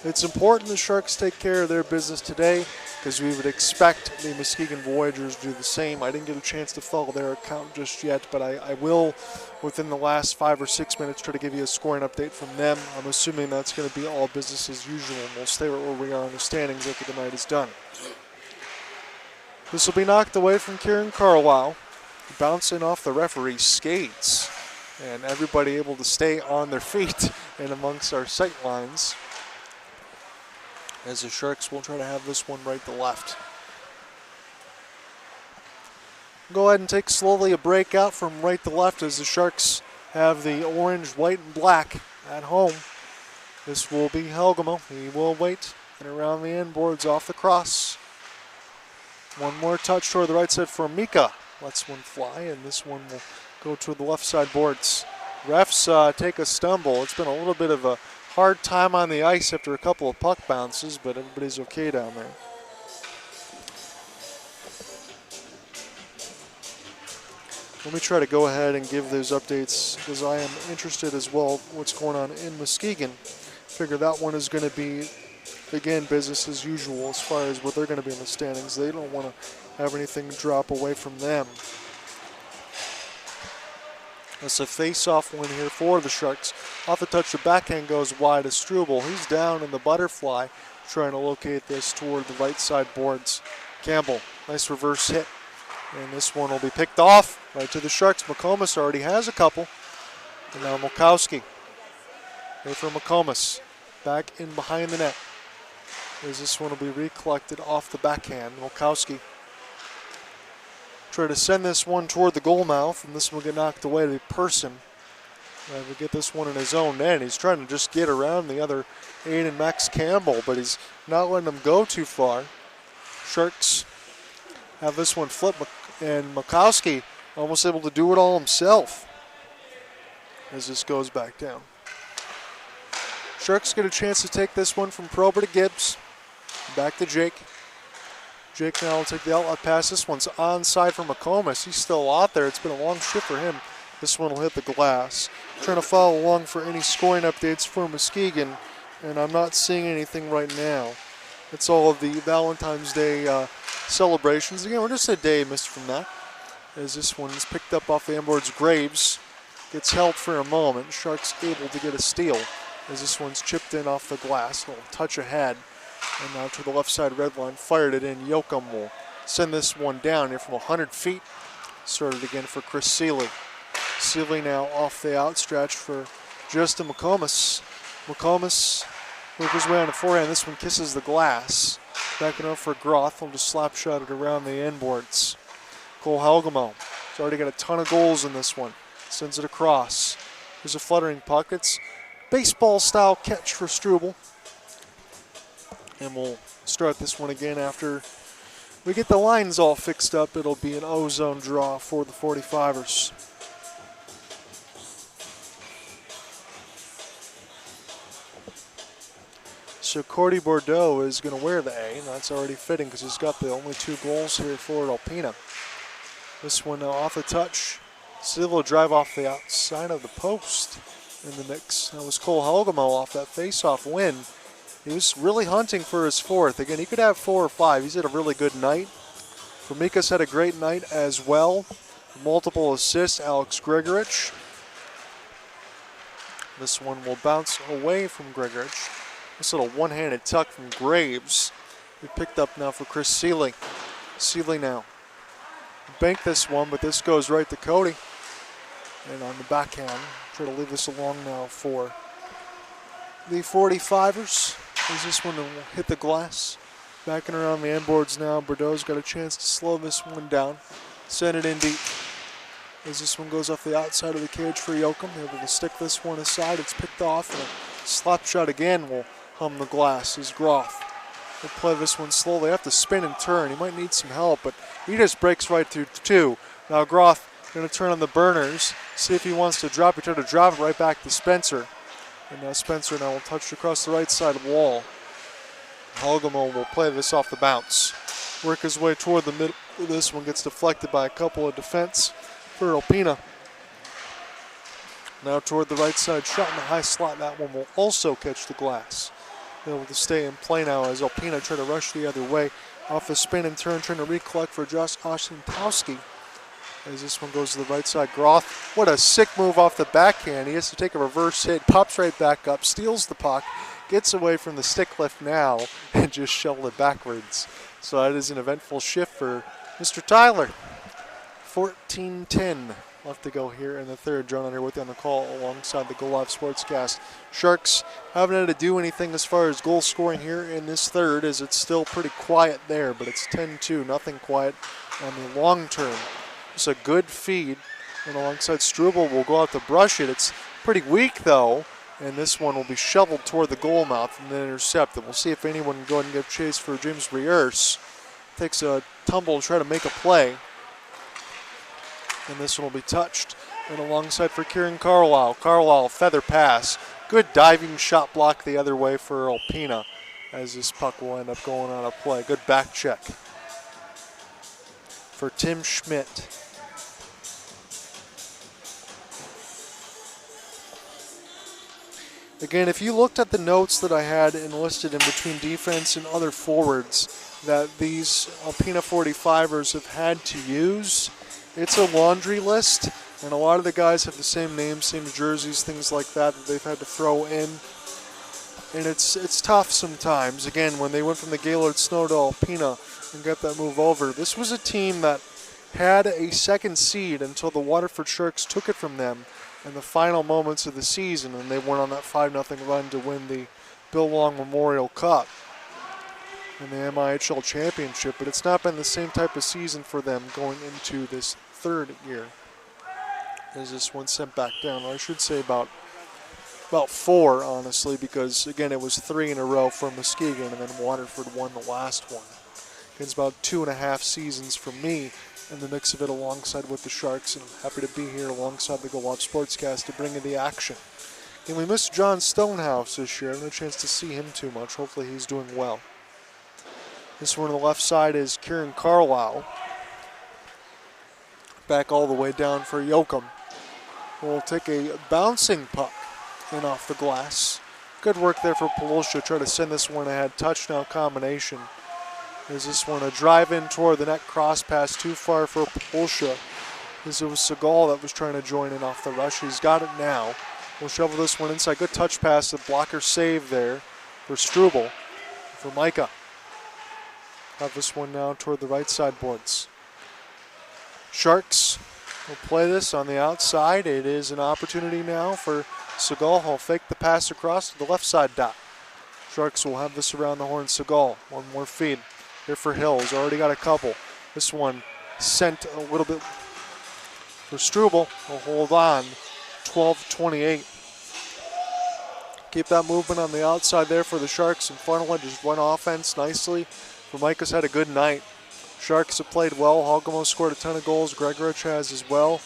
it's important the Sharks take care of their business today because we would expect the Muskegon Voyagers to do the same. I didn't get a chance to follow their account just yet, but I will, within the last 5 or 6 minutes, try to give you a scoring update from them. I'm assuming that's going to be all business as usual, and we'll stay where we are in the standings after the night is done. This will be knocked away from Kieran Carlisle, bouncing off the referee's skates, and everybody able to stay on their feet and amongst our sight lines as the Sharks will try to have this one right to left. Go ahead and take slowly a break out from right to left as the Sharks have the orange, white, and black at home. This will be Helgamo. He will wait and around the end boards off the cross. One more touch toward the right side for Mika. Lets one fly, and this one will go to the left side boards. Refs take a stumble. It's been a little bit of a hard time on the ice after a couple of puck bounces, but everybody's okay down there. Let me try to go ahead and give those updates because I am interested as well what's going on in Muskegon. Figure that one is going to be again, business as usual as far as where they're going to be in the standings. They don't want to have anything drop away from them. That's a face-off win here for the Sharks. Off the touch, the backhand goes wide to Struble. He's down in the butterfly, trying to locate this toward the right side boards. Campbell, nice reverse hit. And this one will be picked off right to the Sharks. McComas already has a couple. And now Mulkowski. Here for McComas. Back in behind the net. As this one will be recollected off the backhand. Mulkowski try to send this one toward the goal mouth, and this one will get knocked away to Person. Will get this one in his own end. He's trying to just get around the other Aiden Max Campbell, but he's not letting him go too far. Sharks have this one flip, and Mulkowski almost able to do it all himself as this goes back down. Sharks get a chance to take this one from Prober to Gibbs. Back to Jake. Jake now will take the outlet pass. This one's onside for McComas. He's still out there. It's been a long shift for him. This one will hit the glass. Trying to follow along for any scoring updates for Muskegon, and I'm not seeing anything right now. It's all of the Valentine's Day celebrations. Again, we're just a day missed from that. As this one is picked up off the inboards, Graves gets held for a moment. Sharks able to get a steal as this one's chipped in off the glass. A little touch ahead. And now to the left side red line, fired it in. Yoakum will send this one down here from 100 feet. Started again for Chris Seeley. Seeley now off the outstretch for Justin McComas. McComas works his way on the forehand. This one kisses the glass. Backing up for Groth. He'll just slap shot it around the inboards. Cole Helgamo. He's already got a ton of goals in this one. Sends it across. There's a fluttering puck. It's baseball-style catch for Struble. And we'll start this one again after we get the lines all fixed up. It'll be an O-zone draw for the 45ers. So Cordy Bordeaux is going to wear the A, and that's already fitting because he's got the only 2 goals here for Alpena. This one off the touch. Silva will drive off the outside of the post in the mix. That was Cole Helgamo off that face-off win. He was really hunting for his 4th. Again, he could have 4 or 5. He's had a really good night. Formikas had a great night as well. Multiple assists, Alex Gregorich. This one will bounce away from Gregorich. This little one-handed tuck from Graves. We picked up now for Chris Seeley. Seeley now. Bank this one, but this goes right to Cody. And on the backhand, try to leave this along now for the 45ers. As this one will hit the glass. Backing around the endboards now. Bordeaux's got a chance to slow this one down. Send it in deep. As this one goes off the outside of the cage for Yoakum. Able to stick this one aside. It's picked off. And a slap shot again will hum the glass. Is Groth. He'll play this one slowly. Have to spin and turn. He might need some help, but he just breaks right through 2. Now Groth going to turn on the burners. See if he wants to drop. He tried to drop it right back to Spencer. And now Spencer now will touch across the right side wall. Helgamo will play this off the bounce. Work his way toward the middle. This one gets deflected by a couple of defense for Alpena. Now toward the right side, shot in the high slot. That one will also catch the glass. Able to stay in play now as Alpena try to rush the other way. Off the spin and turn, trying to recollect for Josh Oshentowski. As this one goes to the right side, Groth. What a sick move off the backhand. He has to take a reverse hit, pops right back up, steals the puck, gets away from the stick lift now, and just shoveled it backwards. So that is an eventful shift for Mr. Tyler. 14-10 left to go here in the third. John here with you on the call alongside the Go Live Sportscast. Sharks haven't had to do anything as far as goal scoring here in this third, as it's still pretty quiet there, but it's 10-2, nothing quiet on the long term. It's a good feed, and alongside Struble will go out to brush it. It's pretty weak though, and this one will be shoveled toward the goal mouth and then intercepted. We'll see if anyone can go ahead and give chase for James Briers. Takes a tumble to try to make a play. And this one will be touched. And alongside for Kieran Carlisle. Carlisle, feather pass. Good diving shot block the other way for Alpena, as this puck will end up going on a play. Good back check for Tim Schmidt. Again, if you looked at the notes that I had enlisted in between defense and other forwards that these Alpena 45ers have had to use, it's a laundry list, and a lot of the guys have the same names, same jerseys, things like that they've had to throw in. And it's tough sometimes. Again, when they went from the Gaylord Snow to Alpena and got that move over, this was a team that had a second seed until the Waterford Sharks took it from them in the final moments of the season, and they went on that 5-0 run to win the Bill Long Memorial Cup and the MIHL Championship. But it's not been the same type of season for them going into this third year. As this one sent back down, or I should say about 4, honestly, because again it was 3 in a row for Muskegon, and then Waterford won the last one. It's about 2.5 seasons for me in the mix of it alongside with the Sharks, and I'm happy to be here alongside the Go Watch Sportscast to bring you the action. And we missed John Stonehouse this year. I haven't had a chance to see him too much. Hopefully he's doing well. This one on the left side is Kieran Carlisle. Back all the way down for Yoakum. We'll take a bouncing puck in off the glass. Good work there for Polosha. Try to send this one ahead. Touchdown combination. There's this one, a drive in toward the net, cross pass too far for Polosha. As it was Segal that was trying to join in off the rush. He's got it now. We'll shovel this one inside. Good touch pass. The blocker save there for Struble. For Micah. Have this one now toward the right side boards. Sharks will play this on the outside. It is an opportunity now for Segal. He'll fake the pass across to the left side dot. Sharks will have this around the horn. Segal, one more feed. Here for Hill, he's already got a couple. This one sent a little bit for Struble. He'll hold on, 12-28. Keep that movement on the outside there for the Sharks, and funnel it, just run offense nicely. Formica's had a good night. Sharks have played well. Hogamo scored a ton of goals. Gregorich has as well.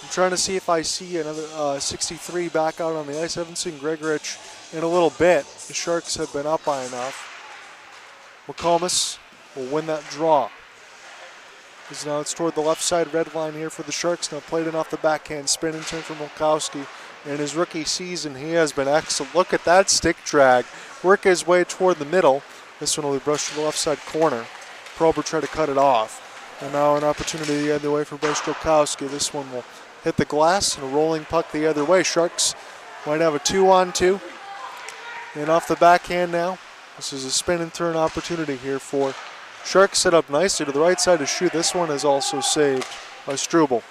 I'm trying to see if I see another 63 back out on the ice. I haven't seen Gregorich in a little bit. The Sharks have been up by enough. McComas will win that draw. As now it's toward the left side red line here for the Sharks. Now played in off the backhand spin in turn for Milkowski. In his rookie season, he has been excellent. Look at that stick drag. Work his way toward the middle. This one will be brushed to the left side corner. Prober tried to cut it off. And now an opportunity the other way for Brzeźkowski. This one will hit the glass and a rolling puck the other way. Sharks might have a 2-on-2. And off the backhand now. This is a spin and turn opportunity here for Sharks, set up nicely to the right side to shoot. This one is also saved by Struble.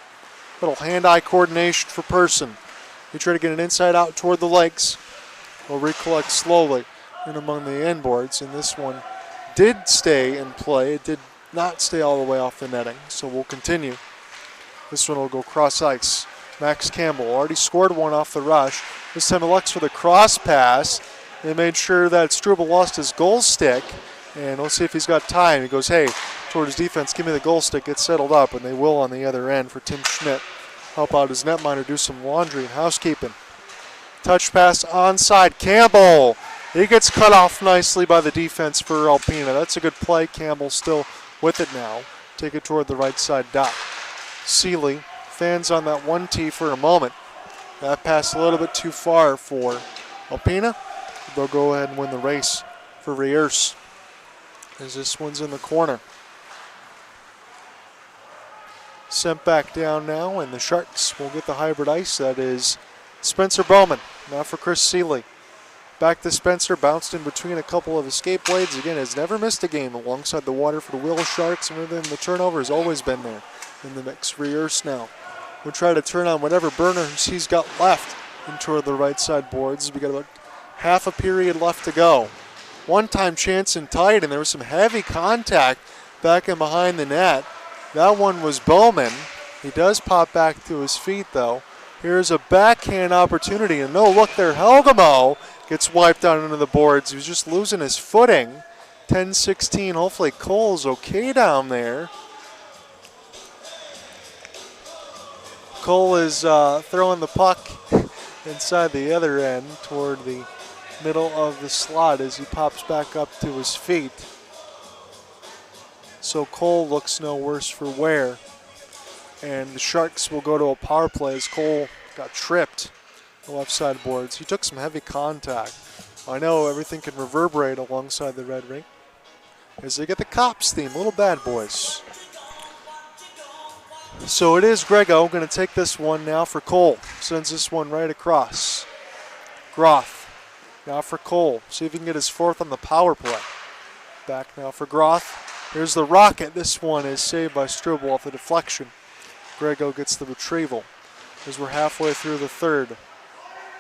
Little hand-eye coordination for Person. He tried to get an inside out toward the legs. Will recollect slowly in among the end boards, and this one did stay in play. It did not stay all the way off the netting, so we'll continue. This one will go cross ice. Max Campbell already scored one off the rush. This time he looks for the cross pass. They made sure that Struble lost his goal stick, and we'll see if he's got time. He goes, hey, toward his defense, give me the goal stick, get settled up, and they will on the other end for Tim Schmidt. Help out his netminder, do some laundry and housekeeping. Touch pass onside, Campbell. He gets cut off nicely by the defense for Alpena. That's a good play. Campbell still with it now. Take it toward the right side dot. Seeley fans on that 1T for a moment. That pass a little bit too far for Alpena. They'll go ahead and win the race for Riers, as this one's in the corner. Sent back down now, and the Sharks will get the hybrid ice. That is Spencer Bowman, now for Chris Seeley. Back to Spencer, bounced in between a couple of escape blades. Again, has never missed a game alongside the Waterford Wheel Sharks, and within the turnover has always been there in the mix. Riers now will try to turn on whatever burners he's got left and toward the right side boards. We got about half a period left to go. One-time chance and tight, and there was some heavy contact back and behind the net. That one was Bowman. He does pop back to his feet, though. Here's a backhand opportunity, and no look there. Helgamo gets wiped out into the boards. He was just losing his footing. 10-16. Hopefully Cole's okay down there. Cole is throwing the puck inside the other end toward the middle of the slot as he pops back up to his feet. So Cole looks no worse for wear. And the Sharks will go to a power play as Cole got tripped the left side boards. He took some heavy contact. I know everything can reverberate alongside the red ring as they get the Cops theme, Little Bad Boys. So it is Grego going to take this one now for Cole. Sends this one right across. Groth now for Cole. See if he can get his fourth on the power play. Back now for Groth. Here's the rocket. This one is saved by Struble off the deflection. Grego gets the retrieval as we're halfway through the third.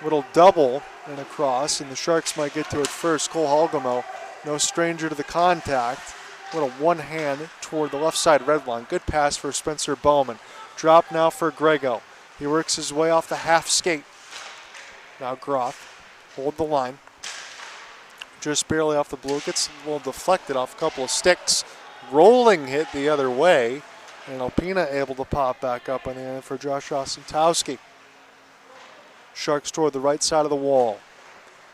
Little double and across, and the Sharks might get to it first. Cole Halgamo, no stranger to the contact. Little one hand toward the left side red line. Good pass for Spencer Bowman. Drop now for Grego. He works his way off the half skate. Now Groth, hold the line. Just barely off the blue. Gets a little deflected off a couple of sticks. Rolling hit the other way. And Alpena able to pop back up on the end for Josh Osentowski. Sharks toward the right side of the wall.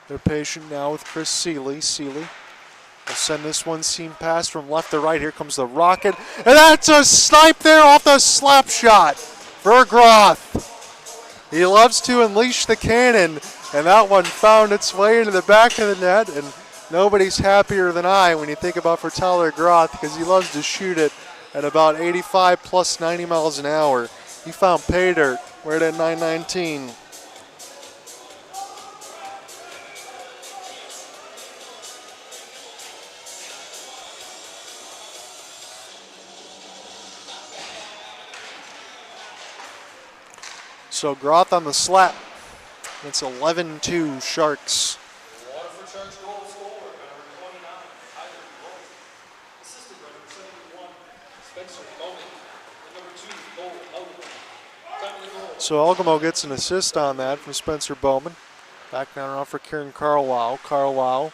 They're patient now with Chris Seeley. Seeley will send this one seam pass from left to right. Here comes the rocket. And that's a snipe there off the slap shot for Groth. He loves to unleash the cannon. And that one found its way into the back of the net. And nobody's happier than I when you think about for Tyler Groth, because he loves to shoot it at about 85 plus 90 miles an hour. He found pay dirt right at 919. So Groth on the slap. It's 11-2 Sharks. Waterford Sharks goal scorer, number 29, Tyler Groth. Assisted by number 71, Spencer Bowman. And number 2, Cole Halgamo. Time of the goal. So Algamo gets an assist on that from Spencer Bowman. Back down around for Kieran Carlisle. Carlisle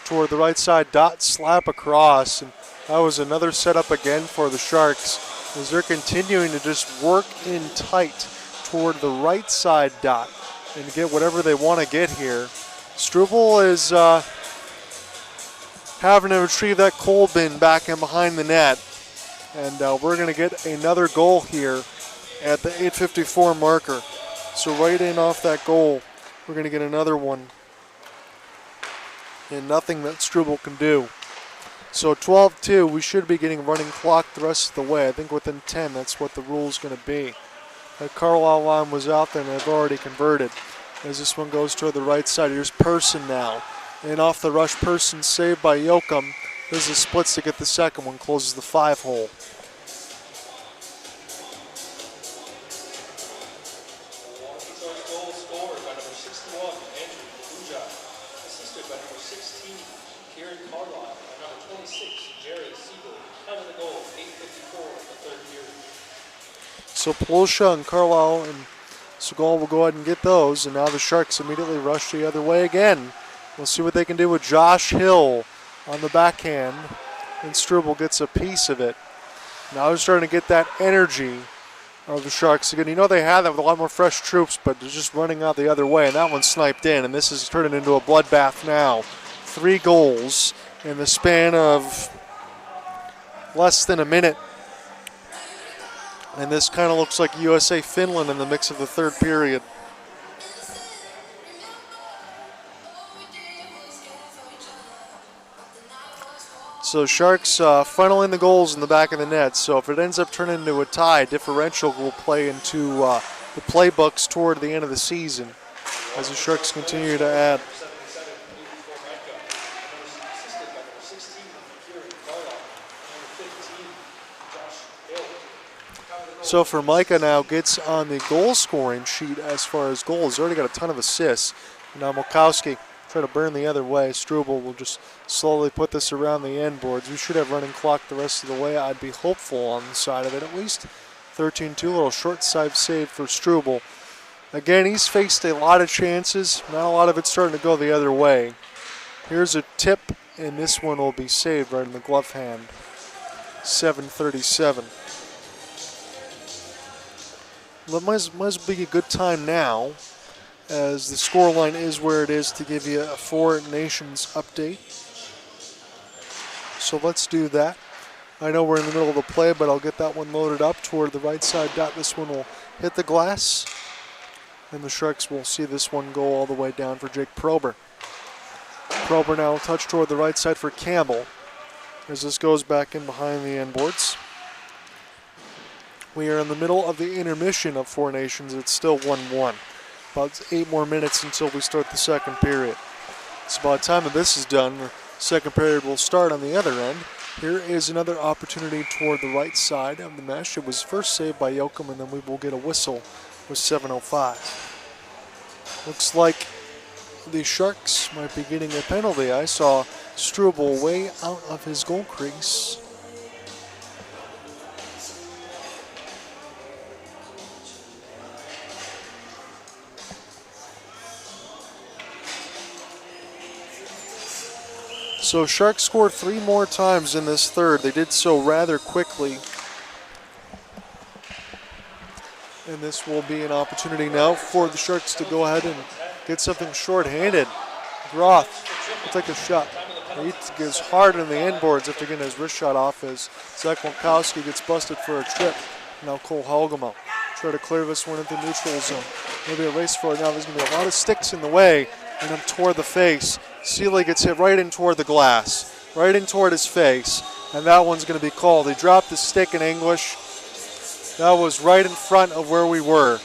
toward the right side dot, slap across. And that was another setup again for the Sharks as they're continuing to just work in tight toward the right side dot and get whatever they want to get here. Struble is having to retrieve that coal bin back in behind the net. And we're going to get another goal here at the 8:54 marker. So right in off that goal, we're going to get another one. And nothing that Struble can do. So 12-2, we should be getting running clock the rest of the way. I think within 10, that's what the rule is going to be. That Carlisle line was out there and they've already converted. As this one goes toward the right side, here's Person now. And off the rush, Person saved by Yoakum. There's a splits to get the second one, closes the 5-hole. Waterford goal scored by number 61, Andrew Buja. Assisted by number 16, Kieran Carlisle. And number 26, Jared Siegel. Time of the goal, 8:54 of the third period. So Polosha and Carlisle and Segal will go ahead and get those. And now the Sharks immediately rush the other way again. We'll see what they can do with Josh Hill on the backhand. And Struble gets a piece of it. Now they're starting to get that energy of the Sharks again. You know they had that with a lot more fresh troops, but they're just running out the other way. And that one sniped in. And this is turning into a bloodbath now. 3 goals in the span of less than a minute. And this kind of looks like USA-Finland in the mix of the third period. So Sharks funneling the goals in the back of the net. So if it ends up turning into a tie, differential will play into the playbooks toward the end of the season as the Sharks continue to add. So for Micah now gets on the goal scoring sheet as far as goals. He's already got a ton of assists. Now Mulkowski try to burn the other way. Struble will just slowly put this around the end boards. We should have running clock the rest of the way. I'd be hopeful on the side of it at least. 13-2, little short side save for Struble. Again, he's faced a lot of chances. Not a lot of it starting to go the other way. Here's a tip, and this one will be saved right in the glove hand. 7:37. Might as well be a good time now, as the scoreline is where it is, to give you a Four Nations update. So let's do that. I know we're in the middle of the play, but I'll get that one loaded up toward the right side dot. This one will hit the glass. And the Sharks will see this one go all the way down for Jake Prober. Prober now touch toward the right side for Campbell as this goes back in behind the end boards. We are in the middle of the intermission of Four Nations. It's still 1-1. About 8 more minutes until we start the second period. It's about time that this is done. The second period will start on the other end. Here is another opportunity toward the right side of the mesh. It was first saved by Yoakum, and then we will get a whistle with 7:05. Looks like the Sharks might be getting a penalty. I saw Struble way out of his goal crease. So Sharks scored 3 more times in this third. They did so rather quickly. And this will be an opportunity now for the Sharks to go ahead and get something short-handed. Groth will take a shot. He gets hard in the end boards after getting his wrist shot off as Zach Wilkowski gets busted for a trip. Now Cole Halgamo try to clear this one into the neutral zone. Maybe a race for it now. There's going to be a lot of sticks in the way and him toward the face. Seeley gets hit right in toward the glass, right in toward his face, and that one's going to be called. He dropped the stick in English. That was right in front of where we were.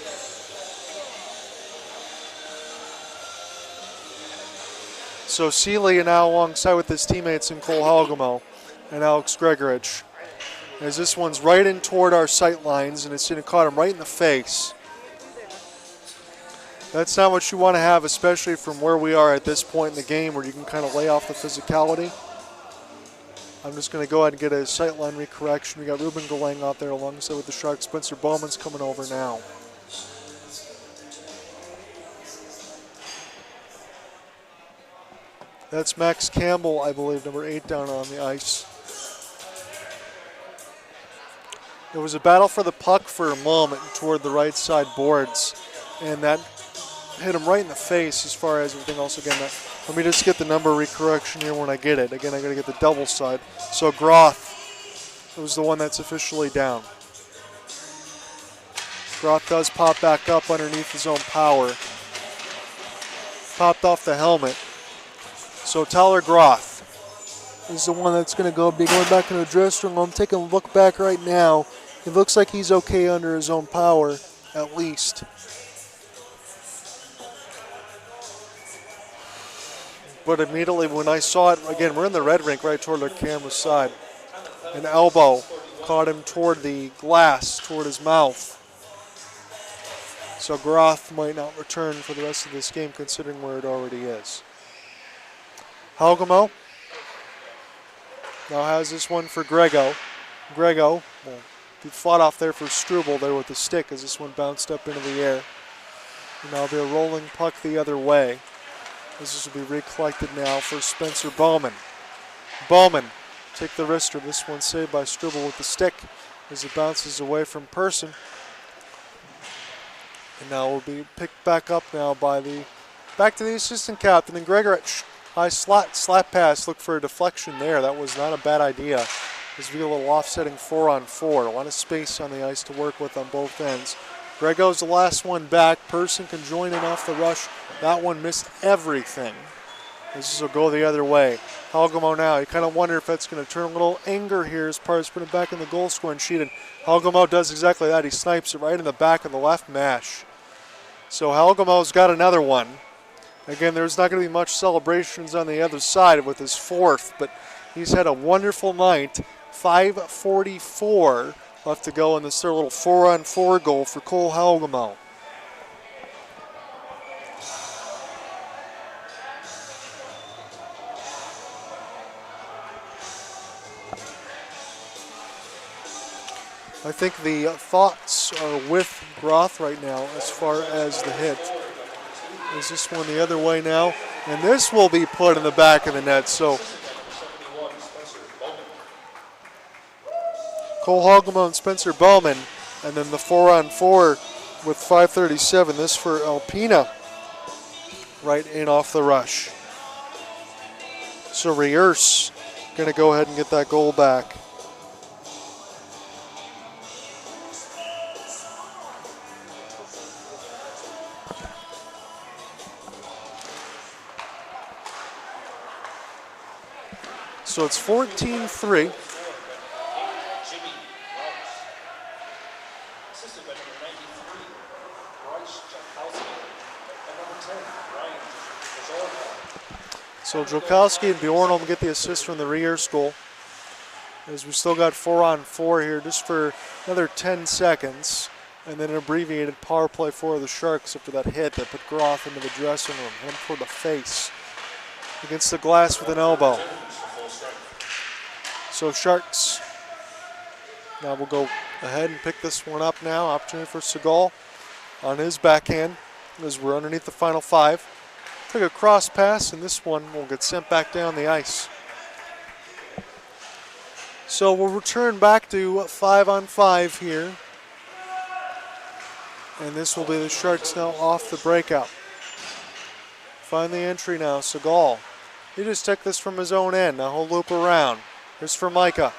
So Seeley now alongside with his teammates in Cole Halgamo and Alex Gregorich. As this one's right in toward our sight lines, and it's going to caught him right in the face. That's not what you want to have, especially from where we are at this point in the game where you can kind of lay off the physicality. I'm just going to go ahead and get a sightline recorrection. We got Ruben Galang out there alongside with the Sharks. Spencer Bowman's coming over now. That's Max Campbell, I believe, number 8 down on the ice. It was a battle for the puck for a moment toward the right side boards, and that hit him right in the face as far as everything else. Again, let me just get the number recorrection here when I get it. Again, I got to get the double side. So Groth was the one that's officially down. Groth does pop back up underneath his own power. Popped off the helmet. So Tyler Groth is the one that's going to be going back in the dressing room. I'm taking a look back right now. It looks like he's okay under his own power, at least. But immediately when I saw it, again, we're in the red rink right toward the camera side. An elbow caught him toward the glass, toward his mouth. So Groth might not return for the rest of this game considering where it already is. Halgamo now has this one for Grego. Grego, well, he fought off there for Struble there with the stick as this one bounced up into the air. And now be a rolling puck the other way. This will be recollected now for Spencer Bowman. Bowman take the wrister. This one saved by Struble with the stick as it bounces away from Person. And now will be picked back up now by back to the assistant captain and Gregorich. High slap pass. Look for a deflection there. That was not a bad idea. As we get a little offsetting 4-on-4. A lot of space on the ice to work with on both ends. Grego's the last one back. Person can join in off the rush. That one missed everything. This will go the other way. Halgamo now. You kind of wonder if that's going to turn a little anger here as far as putting it back in the goal scoring sheet. And Halgamo does exactly that. He snipes it right in the back of the left mesh. So Halgamo's got another one. Again, there's not going to be much celebrations on the other side with his 4th, but he's had a wonderful night. 5:44 left to go in this third little 4-on-4 goal for Cole Halgamo. I think the thoughts are with Groth right now as far as the hit. Is this one the other way now? And this will be put in the back of the net. So Cole Halgamo and Spencer Bowman. And then the 4-on-4 with 5:37. This for Alpena. Right in off the rush. So Riers going to go ahead and get that goal back. So it's 14-3. Jimmy Rouse. Assisted by number 93, Bryce Jakowski. And number 10, Ryan Bajorka. So Jokowski and Bjornholm get the assist from the reverse goal. As we still got 4-on-4 here just for another 10 seconds. And then an abbreviated power play for the Sharks after that hit that put Groth into the dressing room. Hit him toward the face. Against the glass with an elbow. So Sharks now will go ahead and pick this one up now. Opportunity for Segal on his backhand as we're underneath the final 5. Took a cross pass, and this one will get sent back down the ice. So we'll return back to 5-on-5 here. And this will be the Sharks now off the breakout. Find the entry now, Segal. He just took this from his own end. Now he'll loop around. Here's for Micah.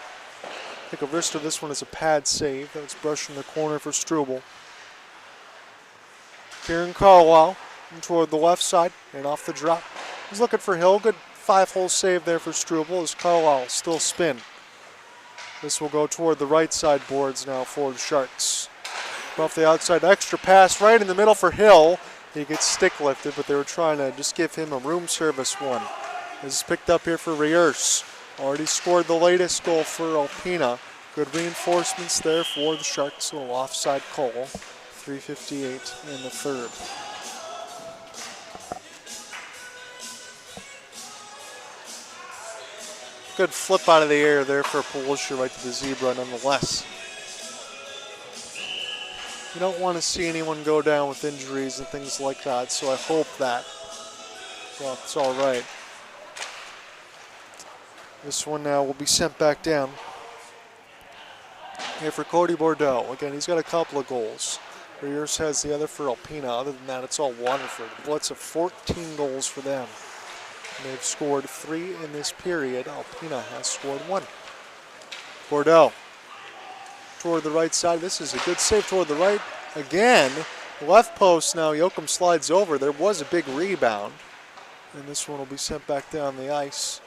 Take a wrist of this one as a pad save. That's brushing the corner for Struble. Kieran Carlisle toward the left side and off the drop. He's looking for Hill. Good 5-hole save there for Struble as Carlisle still spin. This will go toward the right side boards now for the Sharks. Off the outside, extra pass right in the middle for Hill. He gets stick lifted, but they were trying to just give him a room service one. This is picked up here for Riers. Already scored the latest goal for Alpena. Good reinforcements there for the Sharks. So an offside call. 3:58 in the third. Good flip out of the air there for Polisha right to the zebra nonetheless. You don't want to see anyone go down with injuries and things like that, so I hope that, well, it's all right. This one now will be sent back down. Here for Cody Bordeaux. Again, he's got a couple of goals. Riers has the other for Alpena. Other than that, it's all Waterford. Blitz of 14 goals for them. And they've scored 3 in this period. Alpena has scored 1. Bordeaux toward the right side. This is a good save toward the right. Again, left post now. Yoakum slides over. There was a big rebound. And this one will be sent back down the ice.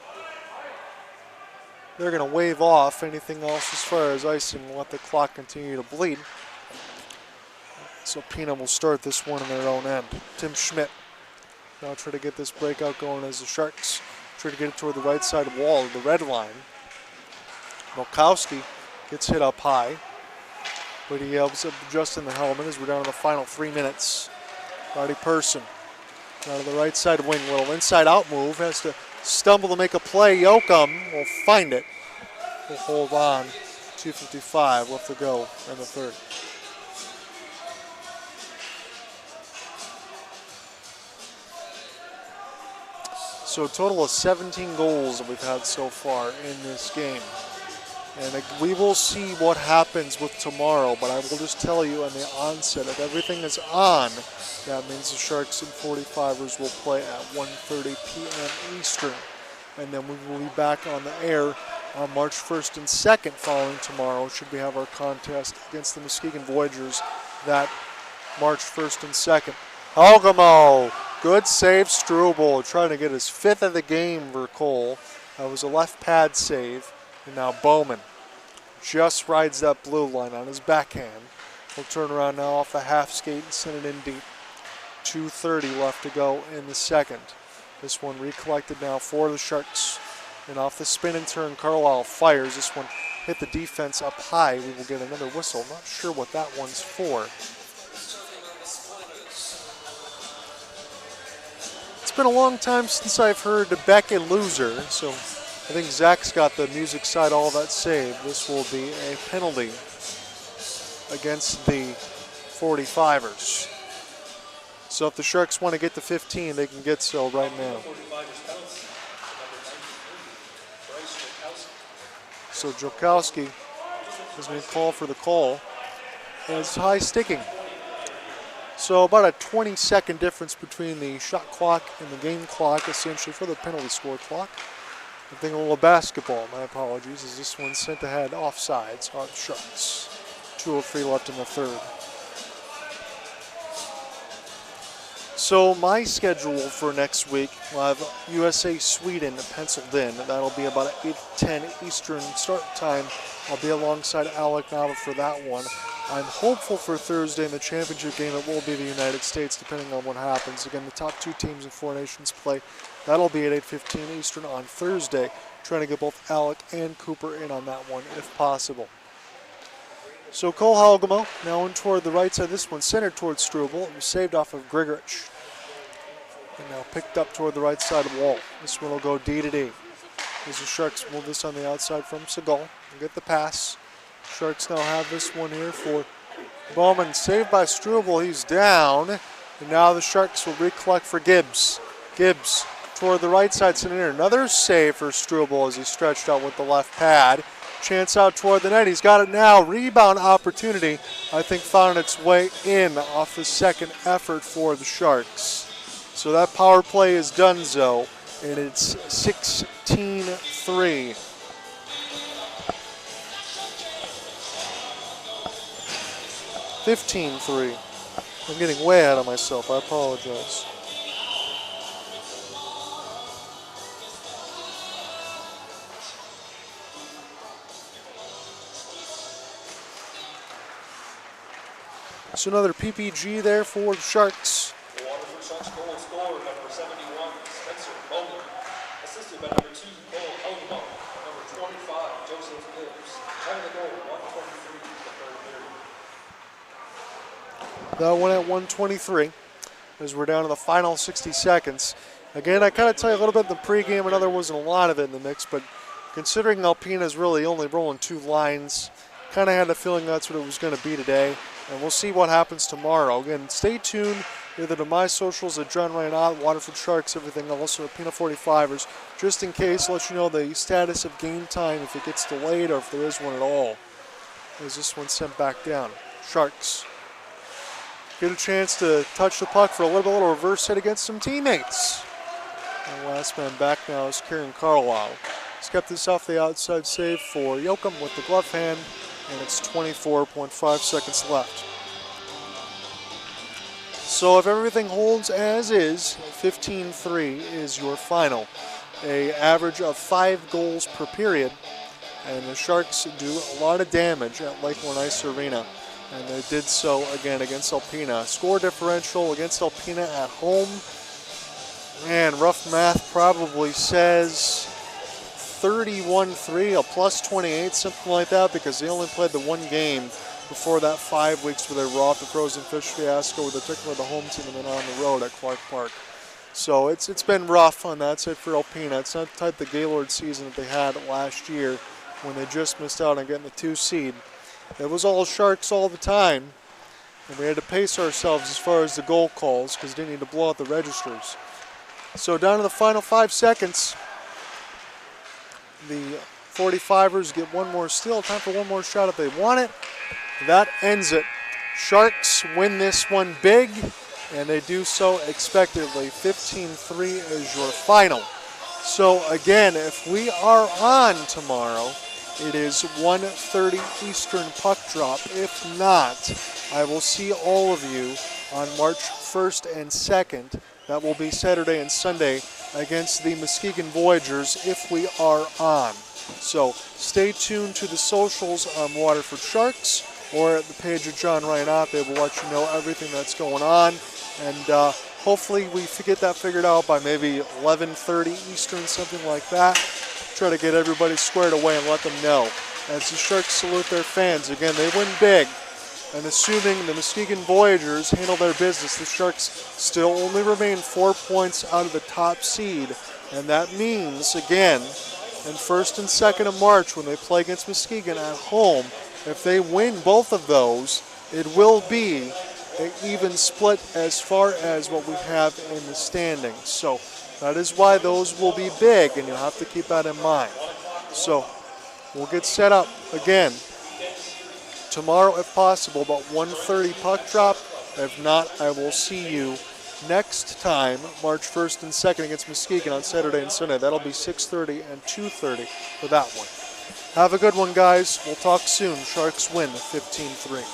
They're going to wave off anything else as far as icing and let the clock continue to bleed. So Pena will start this one on their own end. Tim Schmidt now try to get this breakout going as the Sharks try to get it toward the right side wall of the red line. Milkowski gets hit up high, but he helps adjust in the helmet as we're down to the final 3 minutes. Roddy Person out of the right side wing, little inside out move, has to stumble to make a play. Yoakum will find it. Will hold on. 2:55 left to go in the third. So a total of 17 goals that we've had so far in this game. And we will see what happens with tomorrow, but I will just tell you on the onset, if everything is on, that means the Sharks and 45ers will play at 1:30 p.m. Eastern. And then we will be back on the air on March 1st and 2nd following tomorrow, should we have our contest against the Muskegon Voyagers that March 1st and 2nd. Hogamo, good save, Struble, trying to get his 5th of the game for Cole. That was a left pad save. And now Bowman just rides that blue line on his backhand. He'll turn around now off the half skate and send it in deep. 2:30 left to go in the second. This one recollected now for the Sharks. And off the spin and turn, Carlisle fires. This one hit the defense up high. We will get another whistle. Not sure what that one's for. It's been a long time since I've heard Beckett loser, so I think Zach's got the music side all that saved. This will be a penalty against the 45ers. So if the Sharks want to get to 15, they can get so right now. So Jokowski is going to call for the call. And it's high sticking. So about a 20-second difference between the shot clock and the game clock, essentially, for the penalty score clock. I'm thinking a little basketball, my apologies, as this one's sent ahead offsides on Sharks. 2:03 left in the third. So my schedule for next week, we'll have USA-Sweden penciled in. That'll be about 8:10 Eastern start time. I'll be alongside Alec Nava for that one. I'm hopeful for Thursday in the championship game it will be the United States, depending on what happens. Again, the top two teams in Four Nations play. That'll be at 8:15 Eastern on Thursday. Trying to get both Alec and Cooper in on that one, if possible. So Cole Halgamo now in toward the right side. This one centered towards Struble. It was saved off of Grigorich. And now picked up toward the right side wall. This one will go D to D. As the Sharks move this on the outside from Segal. And get the pass. Sharks now have this one here for Bowman. Saved by Struble. He's down. And now the Sharks will recollect for Gibbs. Gibbs toward the right side. Sending in another save for Struble as he stretched out with the left pad. Chance out toward the net. He's got it now. Rebound opportunity. I think found its way in off the second effort for the Sharks. So that power play is donezo, and it's 16-3. $15-3. I'm getting way ahead of myself. I apologize. So another PPG there for the Sharks. The Waterford Sharks goal scorer, number 71, Spencer Bowman. Assisted by number 2, Cole Halgamo. Number 25, Joseph Gibbs. Time of the goal, 1:23 to the third period. That one at 1:23 as we're down to the final 60 seconds. Again, I kind of tell you a little bit in the pregame. I know there wasn't a lot of it in the mix, but considering Alpena is really only rolling two lines, kind of had a feeling that's what it was going to be today. And we'll see what happens tomorrow. Again, stay tuned either to my socials at John Ryan, Waterford Sharks, everything else, or Alpena 45ers, just in case, let you know the status of game time, if it gets delayed or if there is one at all. As this one sent back down. Sharks get a chance to touch the puck for a little reverse hit against some teammates. And last man back now is Kieran Carlisle. He's kept this off the outside save for Yoakum with the glove hand. And it's 24.5 seconds left. So if everything holds as is, 15-3 is your final. An average of 5 goals per period. And the Sharks do a lot of damage at Lakeland Ice Arena. And they did so again against Alpena. Score differential against Alpena at home. Man, rough math probably says 31-3, a plus 28, something like that, because they only played the one game before that 5 weeks where they were off the Frozen Fish fiasco where they took the home team and then on the road at Clark Park. So it's been rough on that side for Alpena. It's not the type of Gaylord season that they had last year when they just missed out on getting the 2 seed. It was all Sharks all the time, and we had to pace ourselves as far as the goal calls because they didn't need to blow out the registers. So down to the final 5 seconds. The 45ers get one more steal. Time for one more shot if they want it. That ends it. Sharks win this one big, and they do so expectedly. 15-3 is your final. So again, if we are on tomorrow, it is 1:30 Eastern puck drop. If not, I will see all of you on March 1st and 2nd. That will be Saturday and Sunday against the Muskegon Voyagers if we are on. So stay tuned to the socials on Waterford Sharks or at the page of John Ryan Ott. They will let you know everything that's going on. And hopefully we get that figured out by maybe 11:30 Eastern, something like that. Try to get everybody squared away and let them know. As the Sharks salute their fans, again, they win big. And assuming the Muskegon Voyagers handle their business, the Sharks still only remain 4 points out of the top seed. And that means, again, in 1st and 2nd of March when they play against Muskegon at home, if they win both of those, it will be an even split as far as what we have in the standings. So that is why those will be big, and you'll have to keep that in mind. So we'll get set up again tomorrow if possible, about 1:30 puck drop. If not, I will see you next time, March 1st and 2nd against Muskegon on Saturday and Sunday. That'll be 6:30 and 2:30 for that one. Have a good one, guys. We'll talk soon. Sharks win 15-3.